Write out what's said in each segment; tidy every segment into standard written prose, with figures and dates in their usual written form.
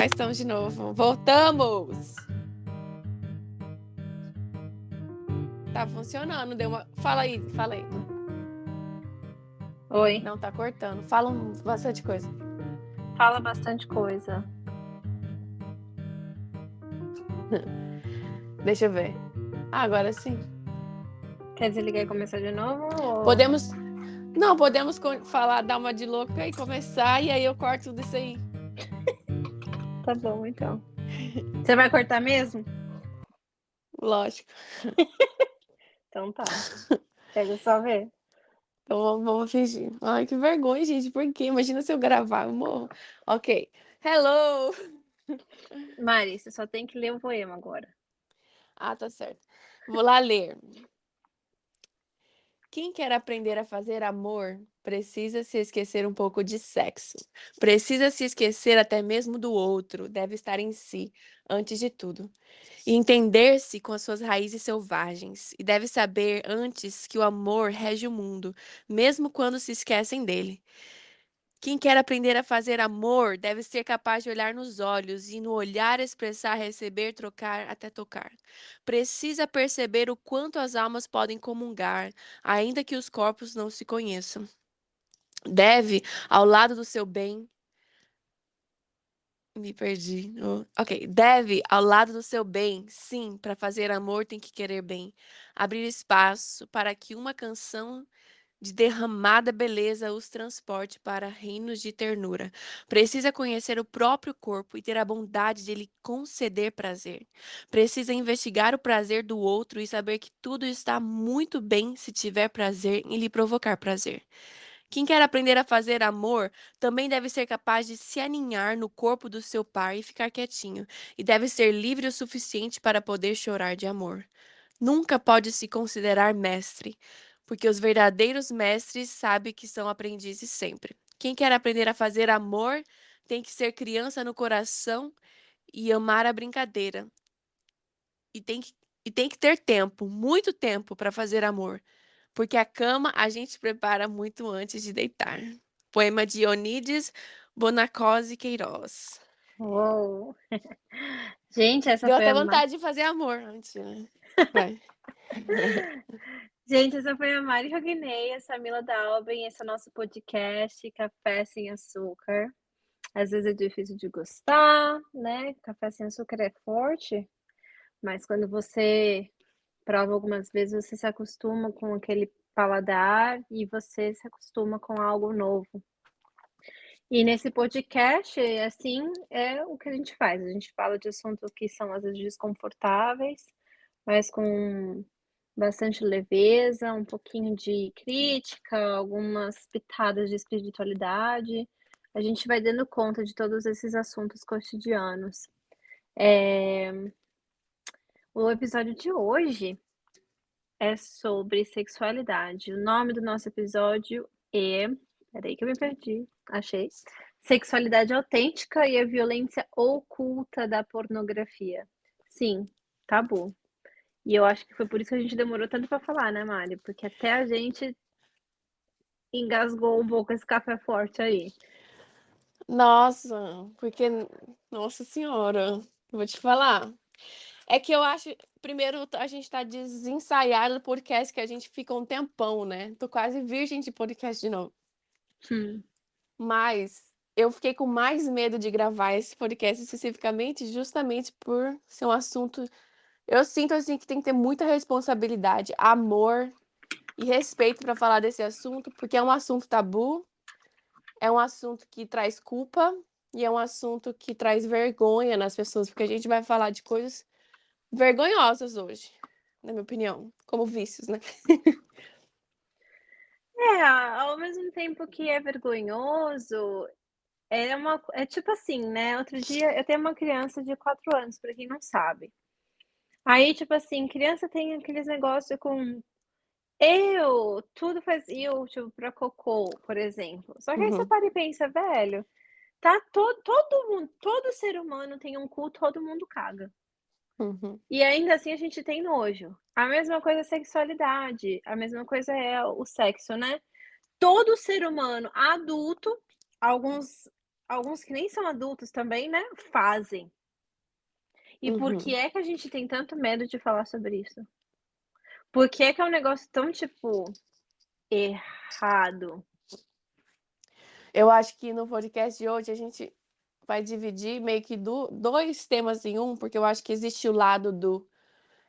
estamos de novo. Voltamos! Tá funcionando, deu uma... Fala aí. Oi. Não, tá cortando. Fala bastante coisa. Fala bastante coisa. Deixa eu ver. Agora sim. Quer desligar e começar de novo? Ou... Podemos falar, dar uma de louca e começar, e aí eu corto tudo isso aí. Tá bom, então. Você vai cortar mesmo? Lógico. Então tá. Quer só ver? Então vamos fingir. Ai, que vergonha, gente. Por quê? Imagina se eu gravar, eu morro. Ok. Hello! Mari, você só tem que ler o poema agora. Ah, tá certo. Vou lá ler. Quem quer aprender a fazer amor precisa se esquecer um pouco de sexo. Precisa se esquecer até mesmo do outro. Deve estar em si, antes de tudo. E entender-se com as suas raízes selvagens. E deve saber antes que o amor rege o mundo, mesmo quando se esquecem dele. Quem quer aprender a fazer amor deve ser capaz de olhar nos olhos e no olhar expressar, receber, trocar, até tocar. Precisa perceber o quanto as almas podem comungar, ainda que os corpos não se conheçam. Deve, ao lado do seu bem. Me perdi. Ok. Deve, ao lado do seu bem, sim, para fazer amor tem que querer bem. Abrir espaço para que uma canção de derramada beleza os transporte para reinos de ternura. Precisa conhecer o próprio corpo e ter a bondade de lhe conceder prazer. Precisa investigar o prazer do outro e saber que tudo está muito bem se tiver prazer em lhe provocar prazer. Quem quer aprender a fazer amor também deve ser capaz de se aninhar no corpo do seu par e ficar quietinho, e deve ser livre o suficiente para poder chorar de amor. Nunca pode se considerar mestre, porque os verdadeiros mestres sabem que são aprendizes sempre. Quem quer aprender a fazer amor tem que ser criança no coração e amar a brincadeira. E tem que ter tempo, muito tempo para fazer amor, porque a cama a gente prepara muito antes de deitar. Poema de Onídes Bonacose Queiroz. Uou! Gente, essa Deu foi até a Mari. vontade de fazer amor antes, né? Vai. Gente, essa foi a Mari Rognei, a Samila Dalben, esse é o nosso podcast Café Sem Açúcar. Às vezes é difícil de gostar, né? Café sem açúcar é forte, mas quando você prova algumas vezes, você se acostuma com aquele paladar e você se acostuma com algo novo. E nesse podcast, assim, é o que a gente faz. A gente fala de assuntos que são às vezes desconfortáveis, mas com bastante leveza, um pouquinho de crítica, algumas pitadas de espiritualidade. A gente vai dando conta de todos esses assuntos cotidianos. O episódio de hoje é sobre sexualidade. O nome do nosso episódio é... Peraí que eu me perdi. Achei. Sexualidade autêntica e a violência oculta da pornografia. Sim, tabu. E eu acho que foi por isso que a gente demorou tanto para falar, né, Mari? Porque até a gente engasgou um pouco esse café forte aí. Nossa, porque, nossa senhora, vou te falar. É que eu acho, primeiro, a gente tá desensaiado do podcast que a gente fica um tempão, né? Tô quase virgem de podcast de novo. Mas eu fiquei com mais medo de gravar esse podcast especificamente, justamente por ser um assunto. Eu sinto assim que tem que ter muita responsabilidade, amor e respeito para falar desse assunto, porque é um assunto tabu, é um assunto que traz culpa e é um assunto que traz vergonha nas pessoas, porque a gente vai falar de coisas vergonhosas hoje, na minha opinião, como vícios, né? Ao mesmo tempo que é vergonhoso, é tipo assim, né? Outro dia eu tenho uma criança de 4 anos, para quem não sabe. Aí, tipo assim, criança tem aqueles negócios com tudo faz eu, tipo, pra cocô, por exemplo. Só que aí você Uhum, para e pensa, velho, tá todo mundo, todo ser humano tem um cu, todo mundo caga. uhum. E ainda assim a gente tem nojo. A mesma coisa é a sexualidade, a mesma coisa é o sexo, né? Todo ser humano adulto, alguns alguns que nem são adultos também, né, fazem. E por que Uhum. é que a gente tem tanto medo de falar sobre isso? Por que é um negócio tão, tipo, errado? Eu acho que no podcast de hoje a gente vai dividir meio que 2 temas em um, porque eu acho que existe o lado do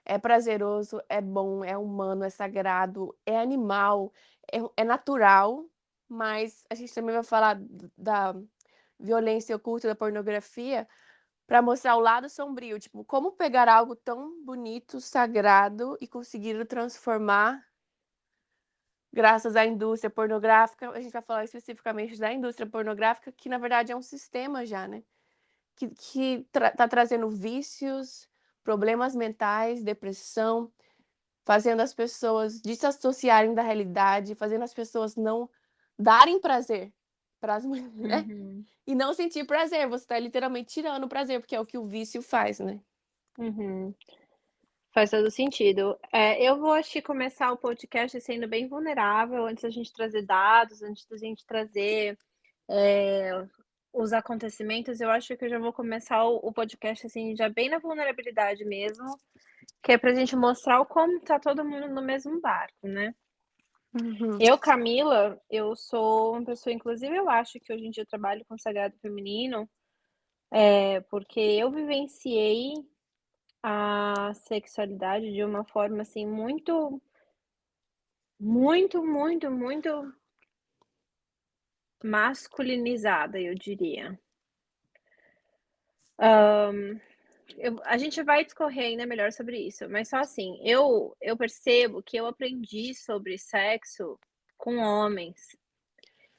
é prazeroso, é bom, é humano, é sagrado, é animal, é natural, mas a gente também vai falar da violência oculta da pornografia para mostrar o lado sombrio, tipo, como pegar algo tão bonito, sagrado e conseguir o transformar graças à indústria pornográfica. A gente vai falar especificamente da indústria pornográfica, que na verdade é um sistema já, né, que tá trazendo vícios, problemas mentais, depressão, fazendo as pessoas desassociarem da realidade, fazendo as pessoas não darem prazer para as mulheres, né, Uhum, e não sentir prazer, você está literalmente tirando o prazer, porque é o que o vício faz, né. uhum. Faz todo sentido. Eu vou acho que começar o podcast sendo bem vulnerável, antes da gente trazer dados, antes da gente trazer, eh, os acontecimentos, eu acho que eu já vou começar o podcast, assim, já bem na vulnerabilidade mesmo, que é pra gente mostrar o como tá todo mundo no mesmo barco, né. Uhum. Eu, Camila, eu sou uma pessoa inclusive eu acho que hoje em dia eu trabalho com sagrado feminino, porque eu vivenciei a sexualidade de uma forma, assim, muito, muito, muito, muito masculinizada, eu diria. A gente vai discorrer ainda melhor sobre isso, mas só assim, eu percebo que eu aprendi sobre sexo com homens.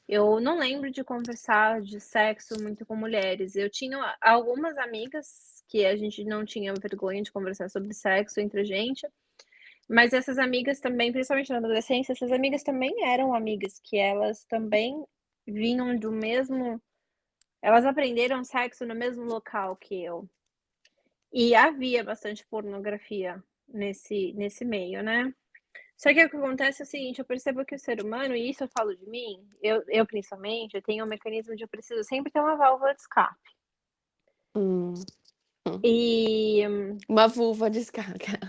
Eu não lembro de conversar de sexo muito com mulheres. Eu tinha algumas amigas que a gente não tinha vergonha de conversar sobre sexo entre a gente, mas essas amigas também, principalmente na adolescência, essas amigas também eram amigas que elas também vinham do mesmo elas aprenderam sexo no mesmo local que eu. E havia bastante pornografia nesse meio, né. Só que o que acontece é o seguinte, eu percebo que o ser humano, e isso eu falo de mim, eu principalmente, eu tenho um mecanismo de eu preciso sempre ter uma válvula de escape. Hum, hum. E Uma vulva de escaga.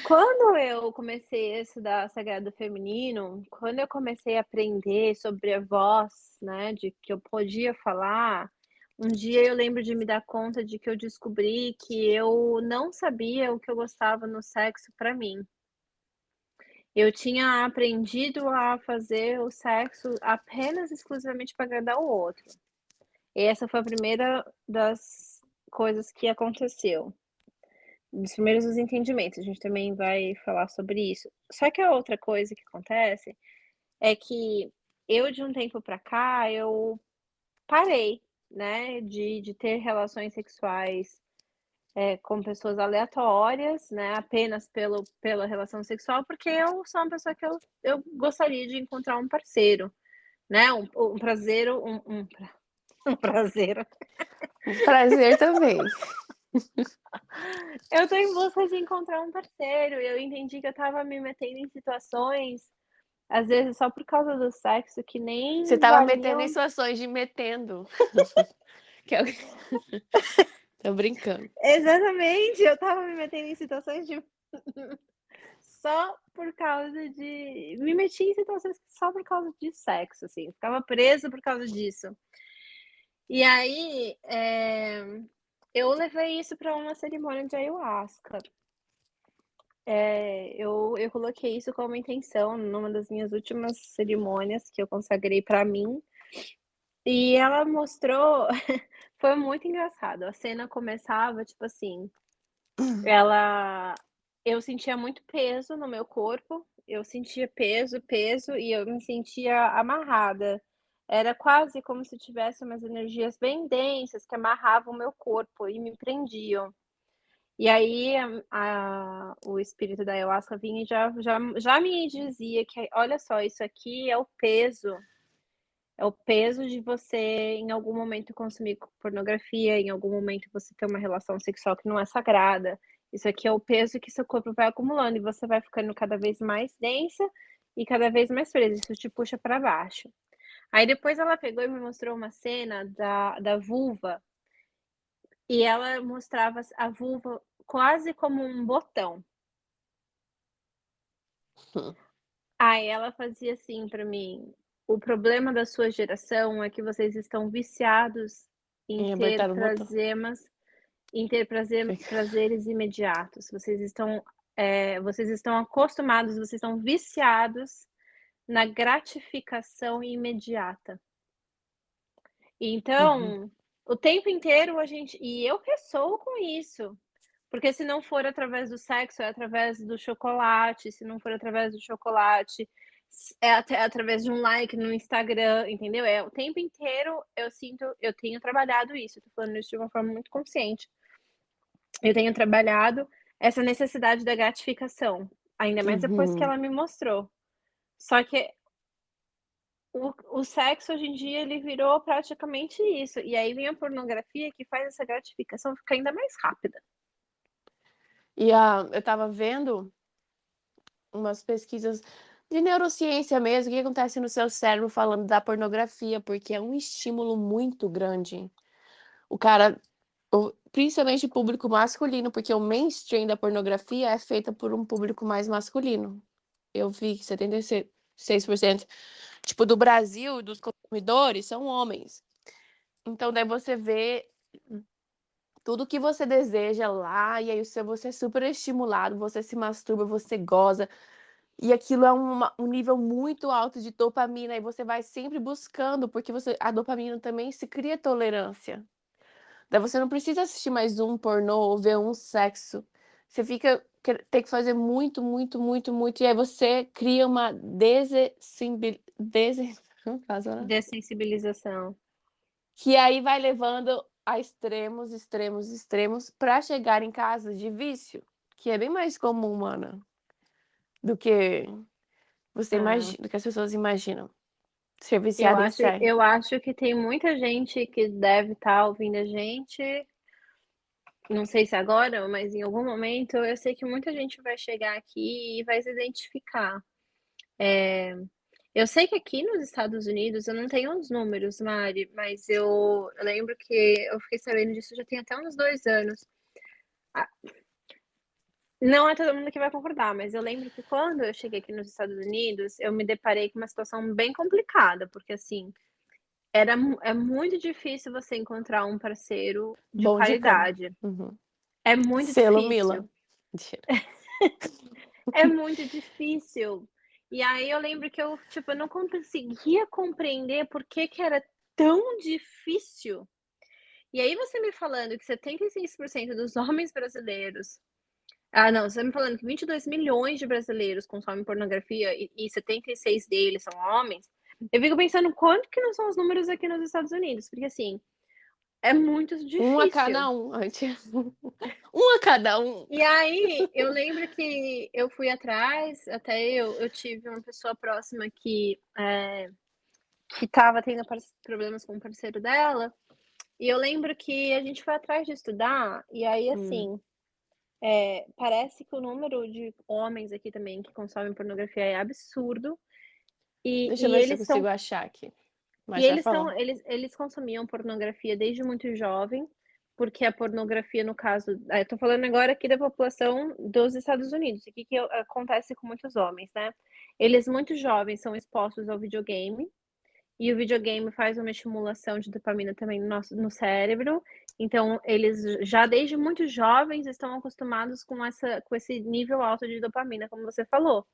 quando eu comecei a estudar sagrado feminino, quando eu comecei a aprender sobre a voz, né, de que eu podia falar, um dia eu lembro de me dar conta de que eu descobri que eu não sabia o que eu gostava no sexo pra mim. Eu tinha aprendido a fazer o sexo apenas exclusivamente para agradar o outro. E essa foi a primeira das coisas que aconteceu, dos primeiros desentendimentos, a gente também vai falar sobre isso. Só que a outra coisa que acontece é que eu de um tempo pra cá, eu parei, né, de ter relações sexuais, com pessoas aleatórias, né, apenas pela relação sexual, porque eu sou uma pessoa que eu gostaria de encontrar um parceiro, né, um prazer um prazer. Um prazer também. Eu tô em busca de encontrar um parceiro e eu entendi que eu estava me metendo em situações, às vezes só por causa do sexo, que Você nem estava metendo em valiam situações de metendo. Que é o tô brincando. exatamente, eu estava me metendo em situações de só por causa de me meti em situações só por causa de sexo, assim, ficava presa por causa disso. E aí, eu levei isso para uma cerimônia de ayahuasca. Eu coloquei isso como intenção numa das minhas últimas cerimônias que eu consagrei para mim, e ela mostrou foi muito engraçado, a cena começava, tipo assim, ela eu sentia muito peso no meu corpo, eu sentia peso, peso e eu me sentia amarrada. Era quase como se tivesse umas energias bem densas que amarravam o meu corpo e me prendiam. E aí o espírito da ayahuasca vinha e já me dizia que: "Olha só, isso aqui é o peso de você em algum momento consumir pornografia, em algum momento você ter uma relação sexual que não é sagrada. Isso aqui é o peso que seu corpo vai acumulando e você vai ficando cada vez mais densa e cada vez mais presa, isso te puxa para baixo". Aí depois ela pegou e me mostrou uma cena da vulva, e ela mostrava a vulva quase como um botão. Hum. Aí ela fazia assim pra mim: "O problema da sua geração é que vocês estão viciados em Em ter apertar o botão. prazemas em ter prazeres imediatos. Vocês estão acostumados, vocês estão viciados na gratificação imediata. Uhum. Então, o tempo inteiro a gente e eu ressoo com isso, porque se não for através do sexo, é através do chocolate, se não for através do chocolate, é até através de um like no Instagram, entendeu? É o tempo inteiro eu tenho trabalhado isso, tô falando isso de uma forma muito consciente. Eu tenho trabalhado essa necessidade da gratificação, ainda mais depois que Uhum. ela me mostrou. Só que o sexo hoje em dia ele virou praticamente isso, e aí vem a pornografia que faz essa gratificação ficar ainda mais rápida. Eu estava vendo umas pesquisas de neurociência mesmo, o que acontece no seu cérebro falando da pornografia, porque é um estímulo muito grande. O cara principalmente o público masculino, porque o mainstream da pornografia é feita por um público mais masculino. Eu vi que 76%, tipo, do Brasil, dos consumidores, são homens. Então daí você vê tudo que você deseja lá, e aí você é super estimulado, você se masturba, você goza, e aquilo é um nível muito alto de dopamina, e você vai sempre buscando, porque a dopamina também se cria tolerância. Daí você não precisa assistir mais um pornô ou ver um sexo. Você fica tem que fazer muito, muito, muito, muito, e aí você cria uma como faz agora? Dessensibilização. Que aí vai levando a extremos, extremos, extremos, para chegar em casos de vício, que é bem mais comum, mana, do que É. do que as pessoas imaginam. Ser Eu viciado em acho série. eu acho que tem muita gente que deve estar ouvindo a gente, não sei se agora, mas em algum momento, eu sei que muita gente vai chegar aqui e vai se identificar. Eu sei que aqui nos Estados Unidos, eu não tenho os números, Mari, mas eu lembro que eu fiquei sabendo disso já tem até uns 2 anos. Ah, não é todo mundo que vai concordar, mas eu lembro que quando eu cheguei aqui nos Estados Unidos, eu me deparei com uma situação bem complicada, porque, assim, é muito difícil você encontrar um parceiro de Bom de cama. qualidade. Uhum. É muito Selo Mila. difícil, Mentira. é muito difícil. E aí eu lembro que eu, tipo, eu não conseguia compreender por que que era tão difícil. E aí você me falando que 76% dos homens brasileiros não, você tá me falando que 22 milhões de brasileiros consomem pornografia e 76 deles são homens, eu fico pensando quanto que não são os números aqui nos Estados Unidos, porque, assim, é muito Um a difícil. cada um, antes. Um a cada um. E aí, eu lembro que eu fui atrás, até eu tive uma pessoa próxima que estava tendo problemas com o parceiro dela, e eu lembro que a gente foi atrás de estudar, e aí, Hum. assim, parece que o número de homens aqui também que consomem pornografia é absurdo, e Deixa eu e ver se eu eles consigo são achar aqui. e Mas vai eles são falando. eles consumiam pornografia desde muito jovem, porque a pornografia no caso eu tô falando agora aqui da população dos Estados Unidos, o que que acontece com muitos homens, né. Eles muito jovens são expostos ao videogame, e o videogame faz uma estimulação de dopamina também no cérebro, então eles já desde muito jovens estão acostumados com esse nível alto de dopamina, como você falou.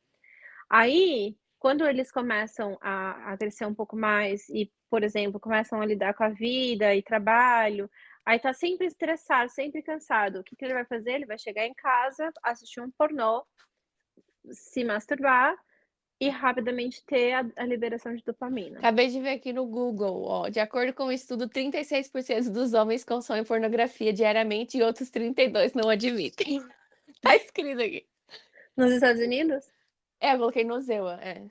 Aí, quando eles começam a crescer um pouco mais e, por exemplo, começam a lidar com a vida e trabalho, aí tá sempre estressado, sempre cansado, o que que ele vai fazer? Ele vai chegar em casa, assistir um pornô, se masturbar e rapidamente ter a liberação de dopamina. Acabei de ver aqui no Google, ó, de acordo com o estudo, 36% dos homens consomem pornografia diariamente e outros 32 não admitem. Tá escrito aqui. Nos Estados Unidos? É, eu coloquei no Zewa, é.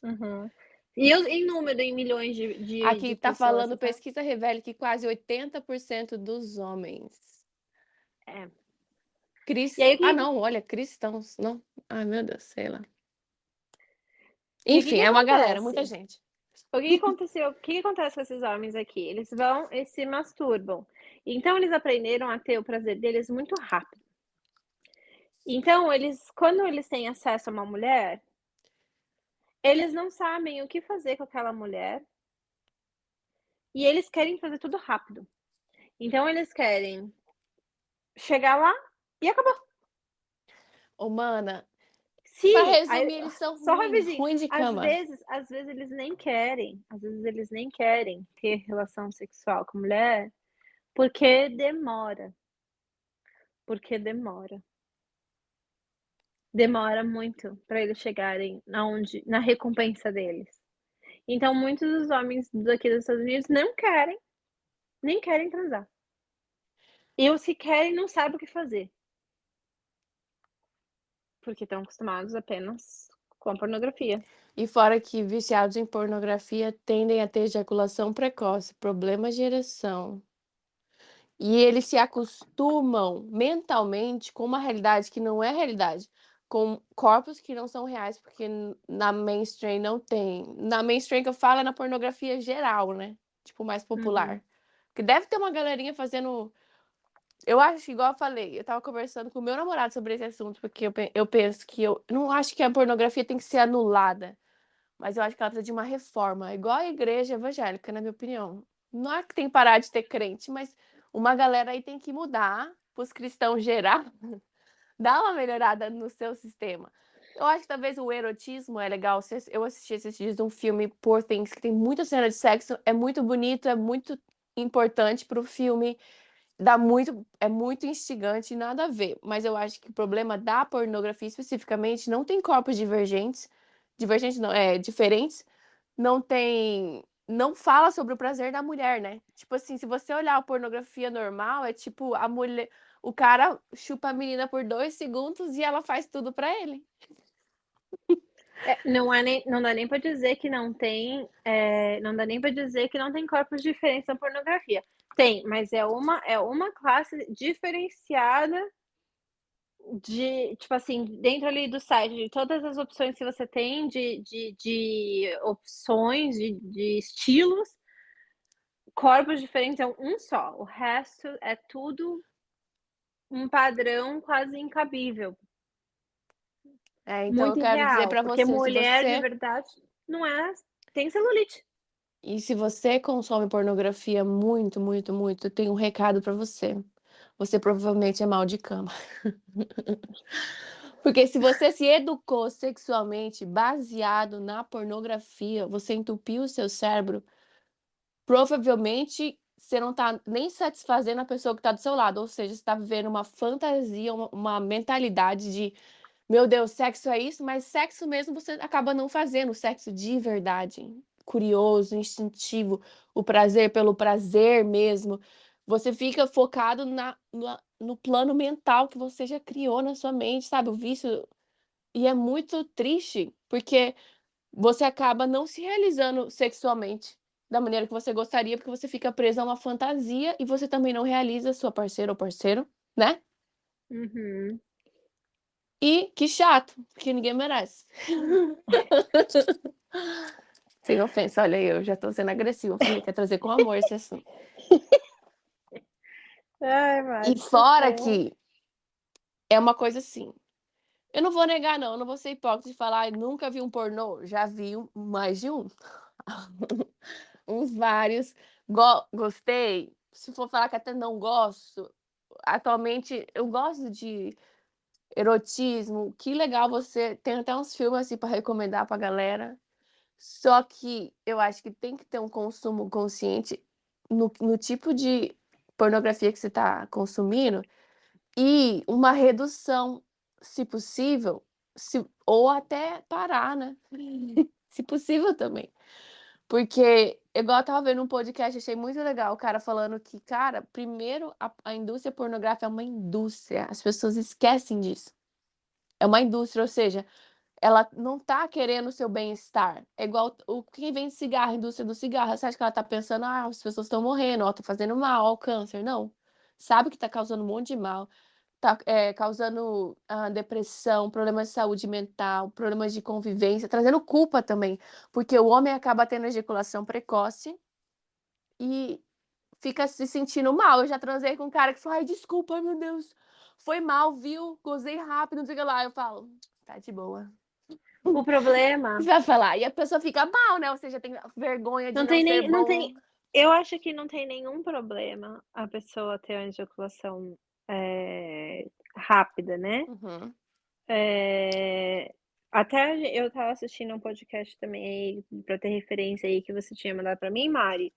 Uhum. E os em número, em milhões de Aqui tá pessoas, falando, você sabe? pesquisa revela que quase 80% dos homens É. E aí não, olha, cristãos, não. Ai, meu Deus, sei lá. o que Enfim, que é uma galera, muita acontece? gente. O que que aconteceu, o que que acontece com esses homens aqui? Eles vão e se masturbam. Então eles aprenderam a ter o prazer deles muito rápido. Então eles, quando eles têm acesso a uma mulher, eles não sabem o que fazer com aquela mulher, e eles querem fazer tudo rápido. Então eles querem chegar lá e acabou. Ô, mana, pra Se aí resumir, eles são só ruins, rapidinho, ruim de cama. às vezes eles nem querem, às vezes eles nem querem ter relação sexual com mulher, porque demora, porque demora. Demora muito para eles chegarem aonde na recompensa deles. Então muitos dos homens daqui dos Estados Unidos não querem, nem querem transar. E os que querem não sabem o que fazer, porque estão acostumados apenas com a pornografia. E fora que viciados em pornografia tendem a ter ejaculação precoce, problemas de ereção. E eles se acostumam mentalmente com uma realidade que não é realidade, com corpos que não são reais, porque na mainstream não tem. Na mainstream que eu falo é na pornografia geral, né? Tipo, mais Uhum, popular. Porque deve ter uma galerinha fazendo. Eu acho, igual eu falei, eu tava conversando com o meu namorado sobre esse assunto, porque eu penso que eu não acho que a pornografia tem que ser anulada. Mas eu acho que ela precisa de uma reforma, igual a igreja evangélica, na minha opinião. Não é que tem que parar de ter crente, mas uma galera aí tem que mudar para os cristãos gerar, dar uma melhorada no seu sistema. Eu acho que talvez o erotismo é legal. Eu assisti esses dias de um filme Poor Things, que tem muita cena de sexo, é muito bonito, é muito importante para o filme, é muito instigante, nada a ver. Mas eu acho que o problema da pornografia especificamente não tem corpos divergentes não, diferentes, não fala sobre o prazer da mulher, né? Tipo assim, se você olhar a pornografia normal, é tipo a mulher, o cara chupa a menina por 2 segundos e ela faz tudo pra ele. não dá nem para dizer que não tem, não dá nem para dizer que não tem corpos diferentes na pornografia. Tem, mas é uma classe diferenciada de, tipo assim, dentro ali do site, de todas as opções que você tem de opções, de estilos, corpos diferentes é um só, o resto é tudo um padrão quase incabível, Então eu muito quero dizer irreal, pra porque você, mulher de verdade não é, tem celulite. se você consome pornografia muito, muito, muito, eu tenho um recado pra você. Você provavelmente é mal de cama. Porque se você se educou sexualmente baseado na pornografia, você entupiu o seu cérebro, provavelmente você não tá nem satisfazendo a pessoa que tá do seu lado, ou seja, você tá vivendo uma fantasia, uma mentalidade de: "Meu Deus, sexo é isso", mas sexo mesmo você acaba não fazendo, sexo de verdade, curioso, instintivo, o prazer pelo prazer mesmo. Você fica focado no plano mental que você já criou na sua mente, sabe, o vício. E é muito triste, porque você acaba não se realizando sexualmente da maneira que você gostaria, porque você fica presa a uma fantasia e você também não realiza sua parceira ou parceiro, né. Uhum. E que chato, porque ninguém merece. Sem ofensa, olha aí, eu já tô sendo agressiva, eu falei que ia trazer com amor esse assunto. Ai, E Mari, fora socorro. que é uma coisa assim, eu não vou negar não, eu não vou ser hipócrita e falar: "Ai, nunca vi um pornô", já vi mais de um. Uns vários. Gostei, se for falar que até não gosto, atualmente eu gosto de erotismo, que legal você tem até uns filmes, assim, para recomendar pra galera, só que eu acho que tem que ter um consumo consciente no tipo de pornografia que você tá consumindo e uma redução, se possível, se ou até parar, né, se possível também. Porque, igual eu estava vendo um podcast, achei muito legal, o cara falando que, cara, primeiro a indústria pornográfica é uma indústria, as pessoas esquecem disso. É uma indústria, ou seja, ela não tá querendo o seu bem-estar. É igual quem vende cigarro, a indústria do cigarro, você acha que ela tá pensando: "Ah, as pessoas estão morrendo, ó, tá fazendo mal, ó, o câncer", não. Sabe que tá causando um monte de mal. tá, causando, depressão, problemas de saúde mental, problemas de convivência, trazendo culpa também, porque o homem acaba tendo ejaculação precoce e fica se sentindo mal. Eu já transei com um cara que falou: "Ai, desculpa, ai meu Deus, foi mal, viu, gozei rápido, não sei o que lá", eu falo: "Tá de boa". O problema Você vai falar, e a pessoa fica mal, né, ou seja, tem vergonha de não não tem ser nem não bom. tem eu acho que não tem nenhum problema a pessoa ter uma ejaculação, rápida, né. Uhum, Eh, até eu estava assistindo um podcast também aí, pra ter referência aí que você tinha mandado pra mim, Mari,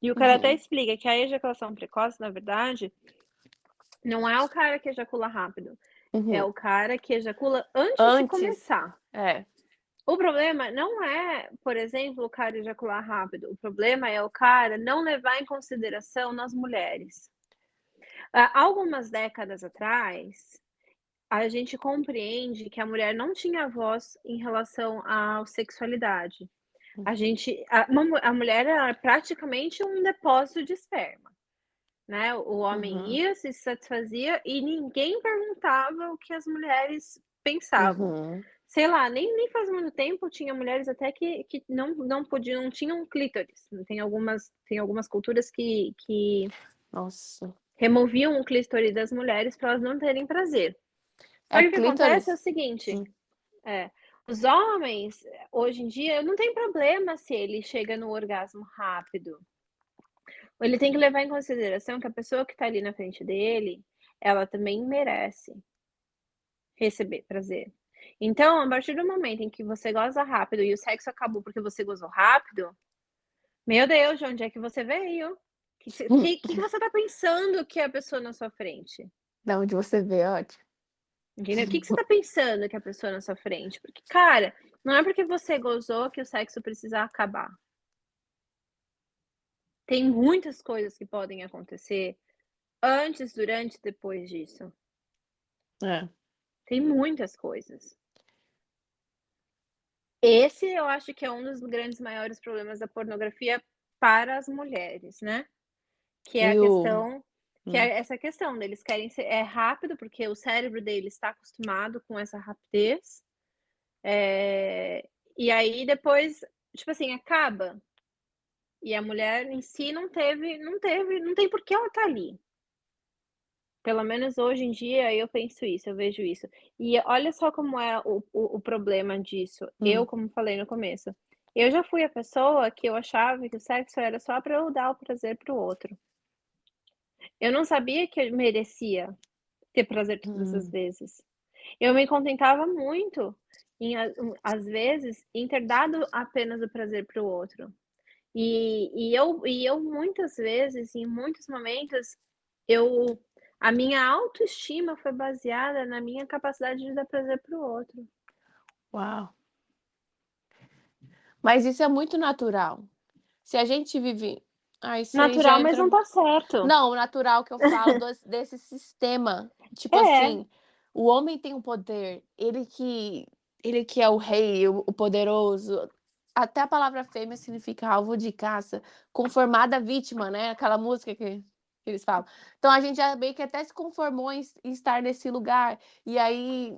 e o cara até uhum, explica que a ejaculação precoce, na verdade, não é o cara que ejacula rápido, é uhum. o cara que ejacula antes de Antes. começar. É. O problema não é, por exemplo, o cara ejacular rápido, o problema é o cara não levar em consideração nas mulheres. Há algumas décadas atrás, a gente compreende que a mulher não tinha voz em relação à sexualidade. A mulher era praticamente um depósito de esperma, né, o homem Uhum, ia, se satisfazia e ninguém perguntava o que as mulheres pensavam. uhum. Sei lá, nem faz muito tempo tinha mulheres até que não podiam, não tinham clítoris. Tem algumas culturas que Nossa. removiam o clítoris das mulheres para elas não terem prazer. Só É que o que acontece é o clítoris? seguinte, Hum. é, os homens, hoje em dia, não tem problema se ele chega no orgasmo rápido. Ele tem que levar em consideração que a pessoa que está ali na frente dele, ela também merece receber prazer. Então, a partir do momento em que você goza rápido e o sexo acabou porque você gozou rápido, meu Deus, de onde é que você veio? Que você tá pensando que é a pessoa na sua frente? Da onde você vê, é ótimo. Entendeu? O que você tá pensando que é a pessoa na sua frente? Porque, cara, não é porque você gozou que o sexo precisa acabar. Tem muitas coisas que podem acontecer antes, durante e depois disso. É. Tem muitas coisas. Esse eu acho que é um dos grandes maiores problemas da pornografia para as mulheres, né, que é a E o questão que hum, é essa questão deles querem ser rápido, porque o cérebro deles está acostumado com essa rapidez, e aí depois, tipo assim, acaba, e a mulher em si não tem por que ela tá ali. Pelo menos hoje em dia eu penso isso, eu vejo isso. E olha só como é o problema disso. Eu, hum, como falei no começo, eu já fui a pessoa que eu achava que o sexo era só para eu dar o prazer para o outro. Eu não sabia que eu merecia ter prazer todas as hum. vezes. Eu me contentava muito às vezes, em ter dado apenas o prazer para o outro. E eu muitas vezes, em muitos momentos, eu a minha autoestima foi baseada na minha capacidade de dar prazer para o outro. Uau! Mas isso é muito natural. Se a gente vive isso aí já Natural, mas entra. não tá certo. Não, o natural que eu falo desse sistema, tipo É. assim, o homem tem o poder, ele que é o rei, o poderoso, até a palavra fêmea significa alvo de caça, conformada vítima, né, aquela música que eles falam. Então a gente já meio que até se conformou em estar nesse lugar, e aí,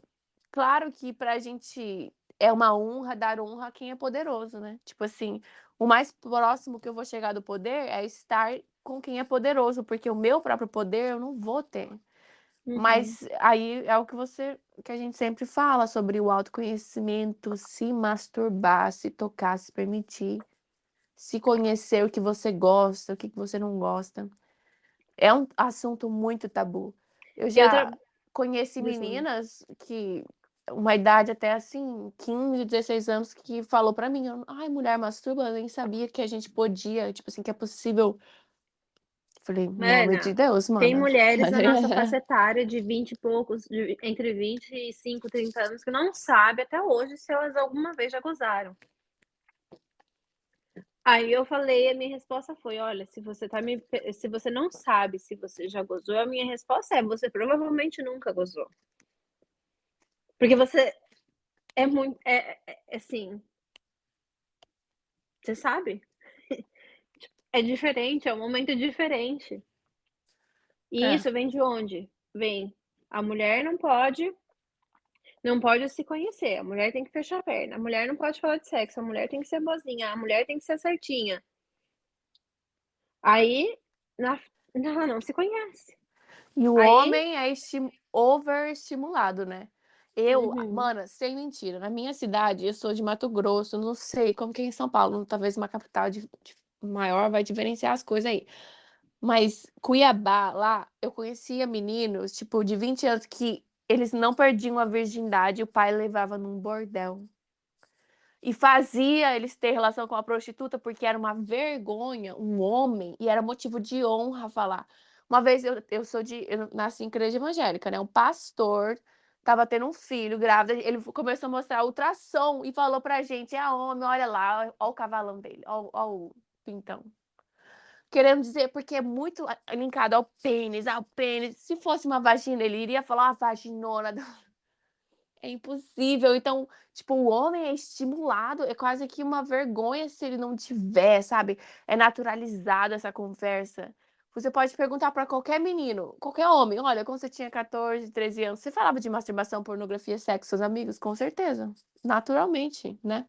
claro que pra gente é uma honra dar honra a quem é poderoso, né, tipo assim, o mais próximo que eu vou chegar do poder é estar com quem é poderoso, porque o meu próprio poder eu não vou ter. Uhum, Mas aí é o que a gente sempre fala sobre o autoconhecimento, se masturbar, se tocar, se permitir, se conhecer o que você gosta, o que você não gosta. É um assunto muito tabu. Eu eu tra já conheci desculpa. meninas que uma idade até assim, 15, 16 anos, que falou pra mim: "Ai, mulher masturba, eu nem sabia que a gente podia, tipo assim, que é possível". Falei: "Em nome de Ana, Deus, tem mana". mulheres na nossa faixa etária de 20 e poucos, entre 25 e 30 anos, que não sabe até hoje se elas alguma vez já gozaram. Aí eu falei, a minha resposta foi: "Olha, se você não sabe se você já gozou, a minha resposta é: você provavelmente nunca gozou". Porque você é muito assim, você sabe? É diferente, é um momento diferente. E É, isso vem de onde? Vem A mulher não pode se conhecer, a mulher tem que fechar a perna, a mulher não pode falar de sexo, a mulher tem que ser boazinha, a mulher tem que ser certinha. Aí, na não, não se conhece. E o Aí homem é overestimulado, né. Eu, uhum, mana, sem mentira, na minha cidade, eu sou de Mato Grosso, não sei como que é em São Paulo, talvez uma capital de maior vai diferenciar as coisas aí. Mas Cuiabá, lá, eu conhecia meninos, tipo, de 20 anos que eles não perdiam a virgindade, o pai levava num bordel. E fazia eles ter relação com a prostituta, porque era uma vergonha, um homem, e era motivo de honra falar. Uma vez eu nasci em igreja evangélica, né, um pastor estava tendo um filho, grávida, ele começou a mostrar ultrassom e falou pra gente: "É homem, olha lá, ó o cavalão dele, ó o pintão". Querendo dizer porque é muito linkado ao pênis, se fosse uma vagina ele iria falar: "Ó a vaginona". É impossível. Então, tipo, o homem é estimulado, é quase que uma vergonha se ele não tiver, sabe. É naturalizado essa conversa. Você pode perguntar para qualquer menino, qualquer homem: "Olha, quando você tinha 14, 13 anos, você falava de masturbação, pornografia, sexo com seus amigos?" Com certeza, naturalmente, né.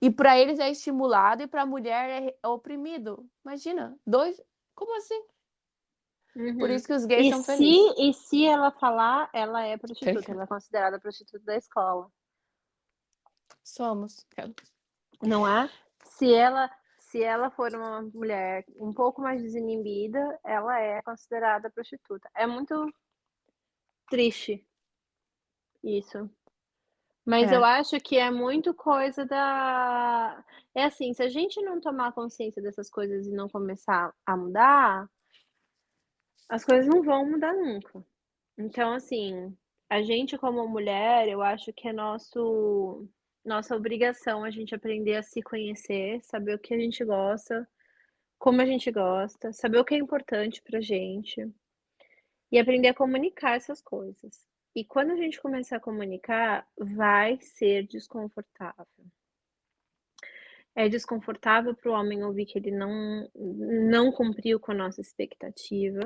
E para eles é estimulado e para a mulher é oprimido. Imagina, 2 como assim? Por uhum. isso que os gays são felizes. E se ela falar, ela é prostituta, Perfeito. ela é considerada prostituta da escola, Somos. não é? Se ela for uma mulher um pouco mais desinibida, ela é considerada prostituta. É muito triste isso. Mas eu É. acho que é muito coisa da é assim, se a gente não tomar consciência dessas coisas e não começar a mudar, as coisas não vão mudar nunca. Então, assim, a gente como mulher, eu acho que é nossa obrigação a gente aprender a se conhecer, saber o que a gente gosta, como a gente gosta, saber o que é importante pra gente e aprender a comunicar essas coisas. E quando a gente começar a comunicar, vai ser desconfortável. É desconfortável para o homem ouvir que ele não cumpriu com a nossa expectativa,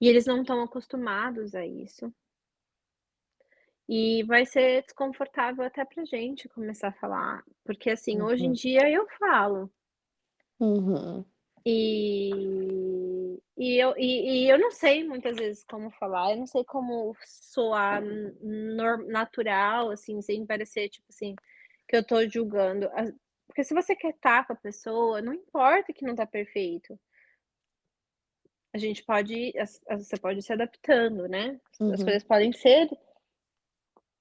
e eles não estão acostumados a isso. E vai ser desconfortável até pra gente começar a falar, porque, assim, hoje em Uhum. dia eu falo, Uhum. eu não sei muitas vezes como falar, eu não sei como soar natural, assim, sem parecer, tipo assim, que eu tô julgando. Porque se você quer estar com a pessoa, não importa que não tá perfeito. A gente pode você pode ir se adaptando, né, as Uhum. coisas podem ser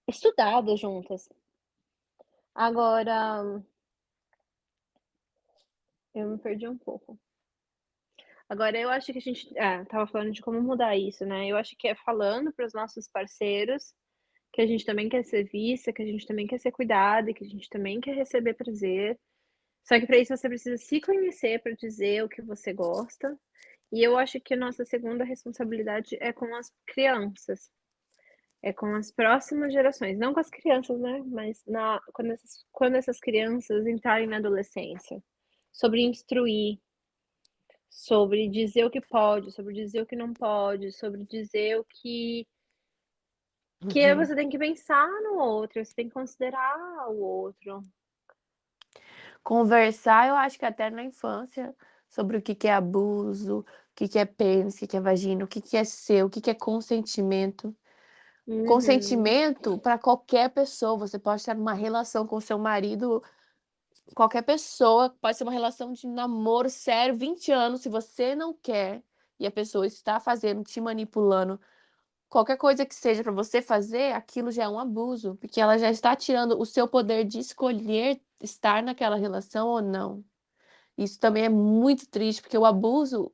estudadas juntas. Agora, eu me perdi um pouco. Agora eu acho que a gente estava falando de como mudar isso, né, eu acho que é falando para os nossos parceiros que a gente também quer ser vista, que a gente também quer ser cuidada e que a gente também quer receber prazer. Só que para isso você precisa se conhecer para dizer o que você gosta. E eu acho que a nossa segunda responsabilidade é com as crianças. É com as próximas gerações, não com as crianças, né, mas quando essas crianças entrarem na adolescência, sobre instruir, sobre dizer o que pode, sobre dizer o que não pode, sobre dizer o que Uhum. você tem que pensar no outro, você tem que considerar o outro. Conversar, eu acho que até na infância, sobre o que que é abuso, o que que é pênis, o que que é vagina, o que que é seu, o que que é consentimento. Uhum, Consentimento para qualquer pessoa, você pode estar numa relação com seu marido, qualquer pessoa, pode ser uma relação de namoro sério, 20 anos, se você não quer, e a pessoa está fazendo, te manipulando, qualquer coisa que seja para você fazer, aquilo já é um abuso, porque ela já está tirando o seu poder de escolher estar naquela relação ou não. Isso também é muito triste, porque o abuso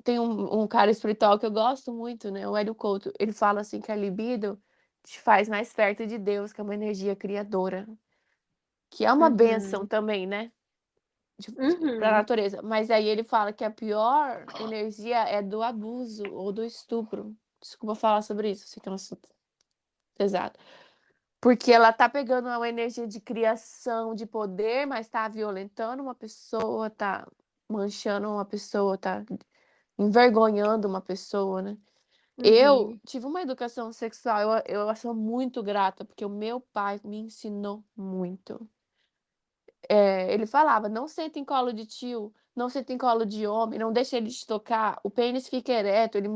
tem um cara espiritual que eu gosto muito, né, o Hélio Couto, ele fala assim que a libido te faz mais perto de Deus, que é uma energia criadora, que é uma bênção uhum, também, né, para a uhum, natureza, mas aí ele fala que a pior energia é do abuso ou do estupro. Desculpa falar sobre isso, sei que é um assunto pesado. Porque ela tá pegando uma energia de criação, de poder, mas tá violentando uma pessoa, tá manchando uma pessoa, tá envergonhando uma pessoa, né. Eu Uhum. tive uma educação sexual, eu sou muito grata, porque o meu pai me ensinou muito. Ele falava: "Não senta em colo de tio, não senta em colo de homem, não deixa ele te tocar, o pênis fica ereto", ele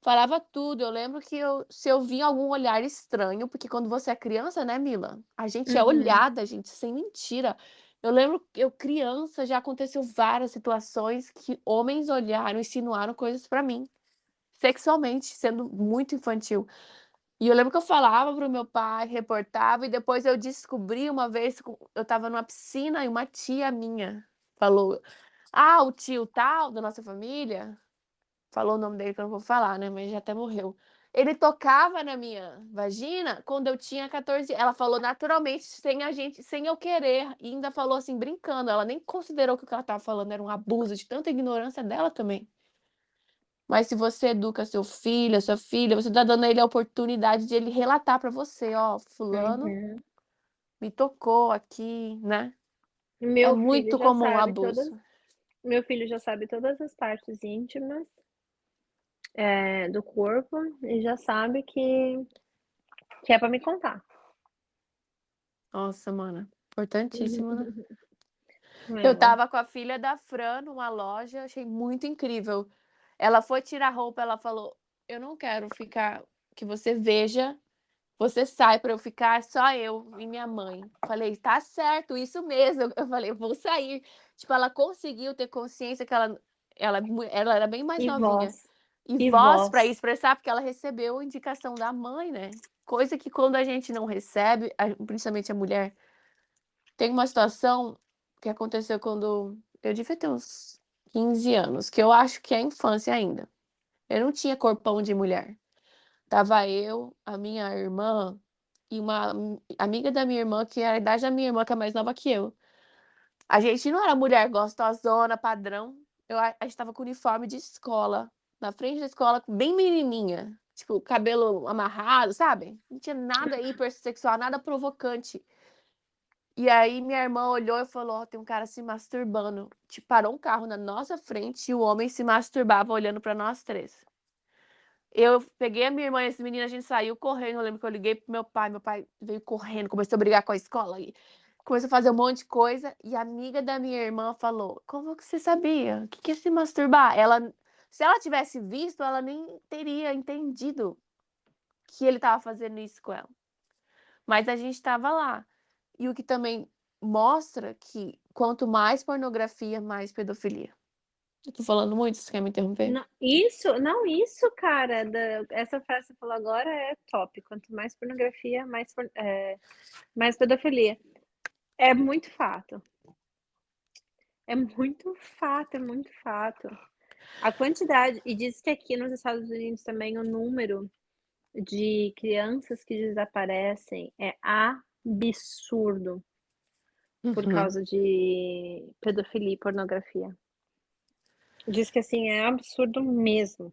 falava tudo. Eu lembro que se eu via algum olhar estranho, porque quando você é criança, né, Mila, a gente é Uhum. olhada, gente, sem mentira. Eu lembro que eu criança, já aconteceu várias situações que homens olharam, insinuaram coisas pra mim, sexualmente, sendo muito infantil. E eu lembro que eu falava para o meu pai, reportava, e depois eu descobri uma vez, eu estava numa piscina e uma tia minha falou: "Ah, o tio tal da nossa família", falou o nome dele que eu não vou falar, né, mas já até morreu. "Ele tocava na minha vagina quando eu tinha 14". Ela falou naturalmente, sem eu querer, e ainda falou assim brincando, ela nem considerou que o que ela estava falando era um abuso, de tanta ignorância dela também. Mas se você educa seu filho, a sua filha, você tá dando a ele a oportunidade de ele relatar pra você: "Ó, fulano Uhum. me tocou aqui", né. É Meu filho muito já comum o sabe todas abuso. Meu filho já sabe todas as partes íntimas, do corpo e já sabe que é pra me contar. Nossa, mano, importantíssimo, né. Eu É. estava com a filha da Fran numa loja, achei muito incrível. Ela foi tirar roupa, ela falou: "Eu não quero ficar que você veja, você sai pra eu ficar só eu e minha mãe". Falei: "Tá certo, isso mesmo". Eu falei: "Eu vou sair". Tipo, ela conseguiu ter consciência que ela era bem mais E novinha. voz, E e voz voz. pra expressar, porque ela recebeu indicação da mãe, né. Coisa que quando a gente não recebe, principalmente a mulher. Tem uma situação que aconteceu quando eu devia ter uns 15 anos, que eu acho que é infância ainda. Eu não tinha corpão de mulher. Tava eu, a minha irmã e uma amiga da minha irmã, que é a idade da minha irmã, que é mais nova que eu. A gente não era mulher gostosona, padrão. A gente estava com uniforme de escola, na frente da escola, bem menininha, tipo, cabelo amarrado, sabe? Não tinha nada hipersexual, nada provocante. E aí minha irmã olhou e falou: "Ó, tem um cara se masturbando". Tipo, parou um carro na nossa frente e o homem se masturbava olhando pra nós 3. Eu peguei a minha irmã e esse menino, a gente saiu correndo, eu lembro que eu liguei para o meu pai veio correndo, começou a brigar com a escola e começou a fazer um monte de coisa, e a amiga da minha irmã falou: "Como que você sabia? O que que é se masturbar?". Se ela tivesse visto, ela nem teria entendido que ele estava fazendo isso com ela. Mas a gente estava lá. E o que também mostra que quanto mais pornografia, mais pedofilia. Eu tô falando muito, você quer me interromper? Não, isso, cara, essa frase que você falou agora é top. Quanto mais pornografia, mais pedofilia. É muito fato. É muito fato, é muito fato. A quantidade e diz que aqui nos Estados Unidos também o número de crianças que desaparecem é absurdo por Uhum. causa de pedofilia e pornografia. Diz que, assim, é absurdo mesmo.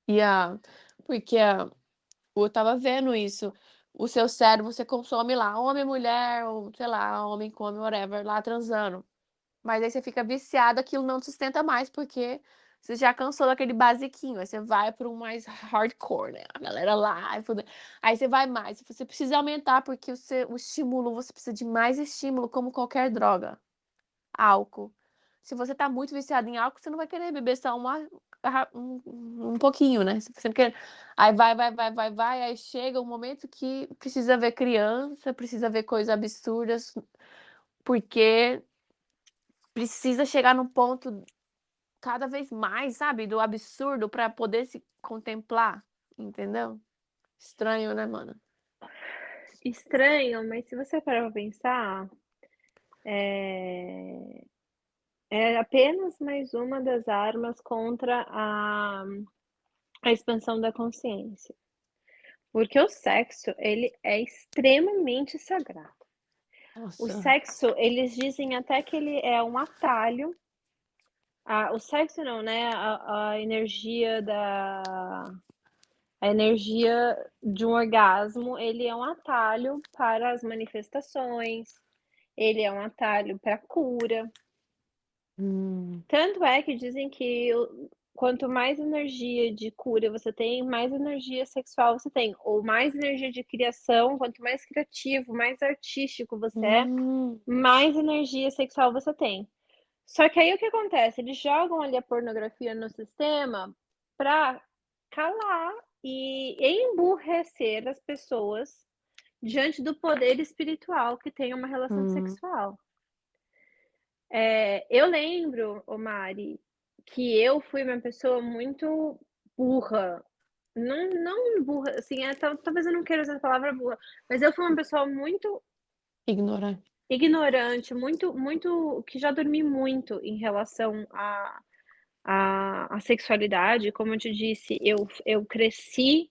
E a porque a eu estava vendo isso, o seu cérebro, você consome lá homem, mulher ou sei lá, homem come whatever, lá transando. Mas aí você fica viciado, aquilo não te sustenta mais, porque você já cansou daquele basiquinho, aí você vai para um mais hardcore, né, a galera lá, aí você vai mais, você precisa aumentar, porque o estímulo, você precisa de mais estímulo, como qualquer droga. Álcool. Se você tá muito viciado em álcool, você não vai querer beber só um pouquinho, né, você não quer aí vai, aí chega um momento que precisa ver criança, precisa ver coisas absurdas, porque precisa chegar num ponto cada vez mais, sabe, do absurdo para poder se contemplar, entendeu? Estranho, né, mano? Estranho, mas se você parar pra pensar, eh, é apenas mais uma das armas contra a expansão da consciência. Porque o sexo, ele é extremamente sagrado. O Nossa. sexo, eles dizem até que ele é um atalho. O sexo não, né, a energia de um orgasmo, ele é um atalho para as manifestações, ele é um atalho pra cura. Hum. Tanto é que dizem que quanto mais energia de cura você tem, mais energia sexual você tem, ou mais energia de criação, quanto mais criativo, mais artístico você é, Hum, mais energia sexual você tem. Só que aí o que acontece? Eles jogam ali a pornografia no sistema para calar e emburrecer as pessoas diante do poder espiritual que tem uma relação hum, sexual. Eu lembro, ô Mari, que eu fui uma pessoa muito burra. Não burra, assim, talvez eu não queira usar a palavra burra, mas eu fui uma pessoa muito ignorante. ignorante, muito que já dormi muito em relação à sexualidade. Como eu te disse, eu cresci,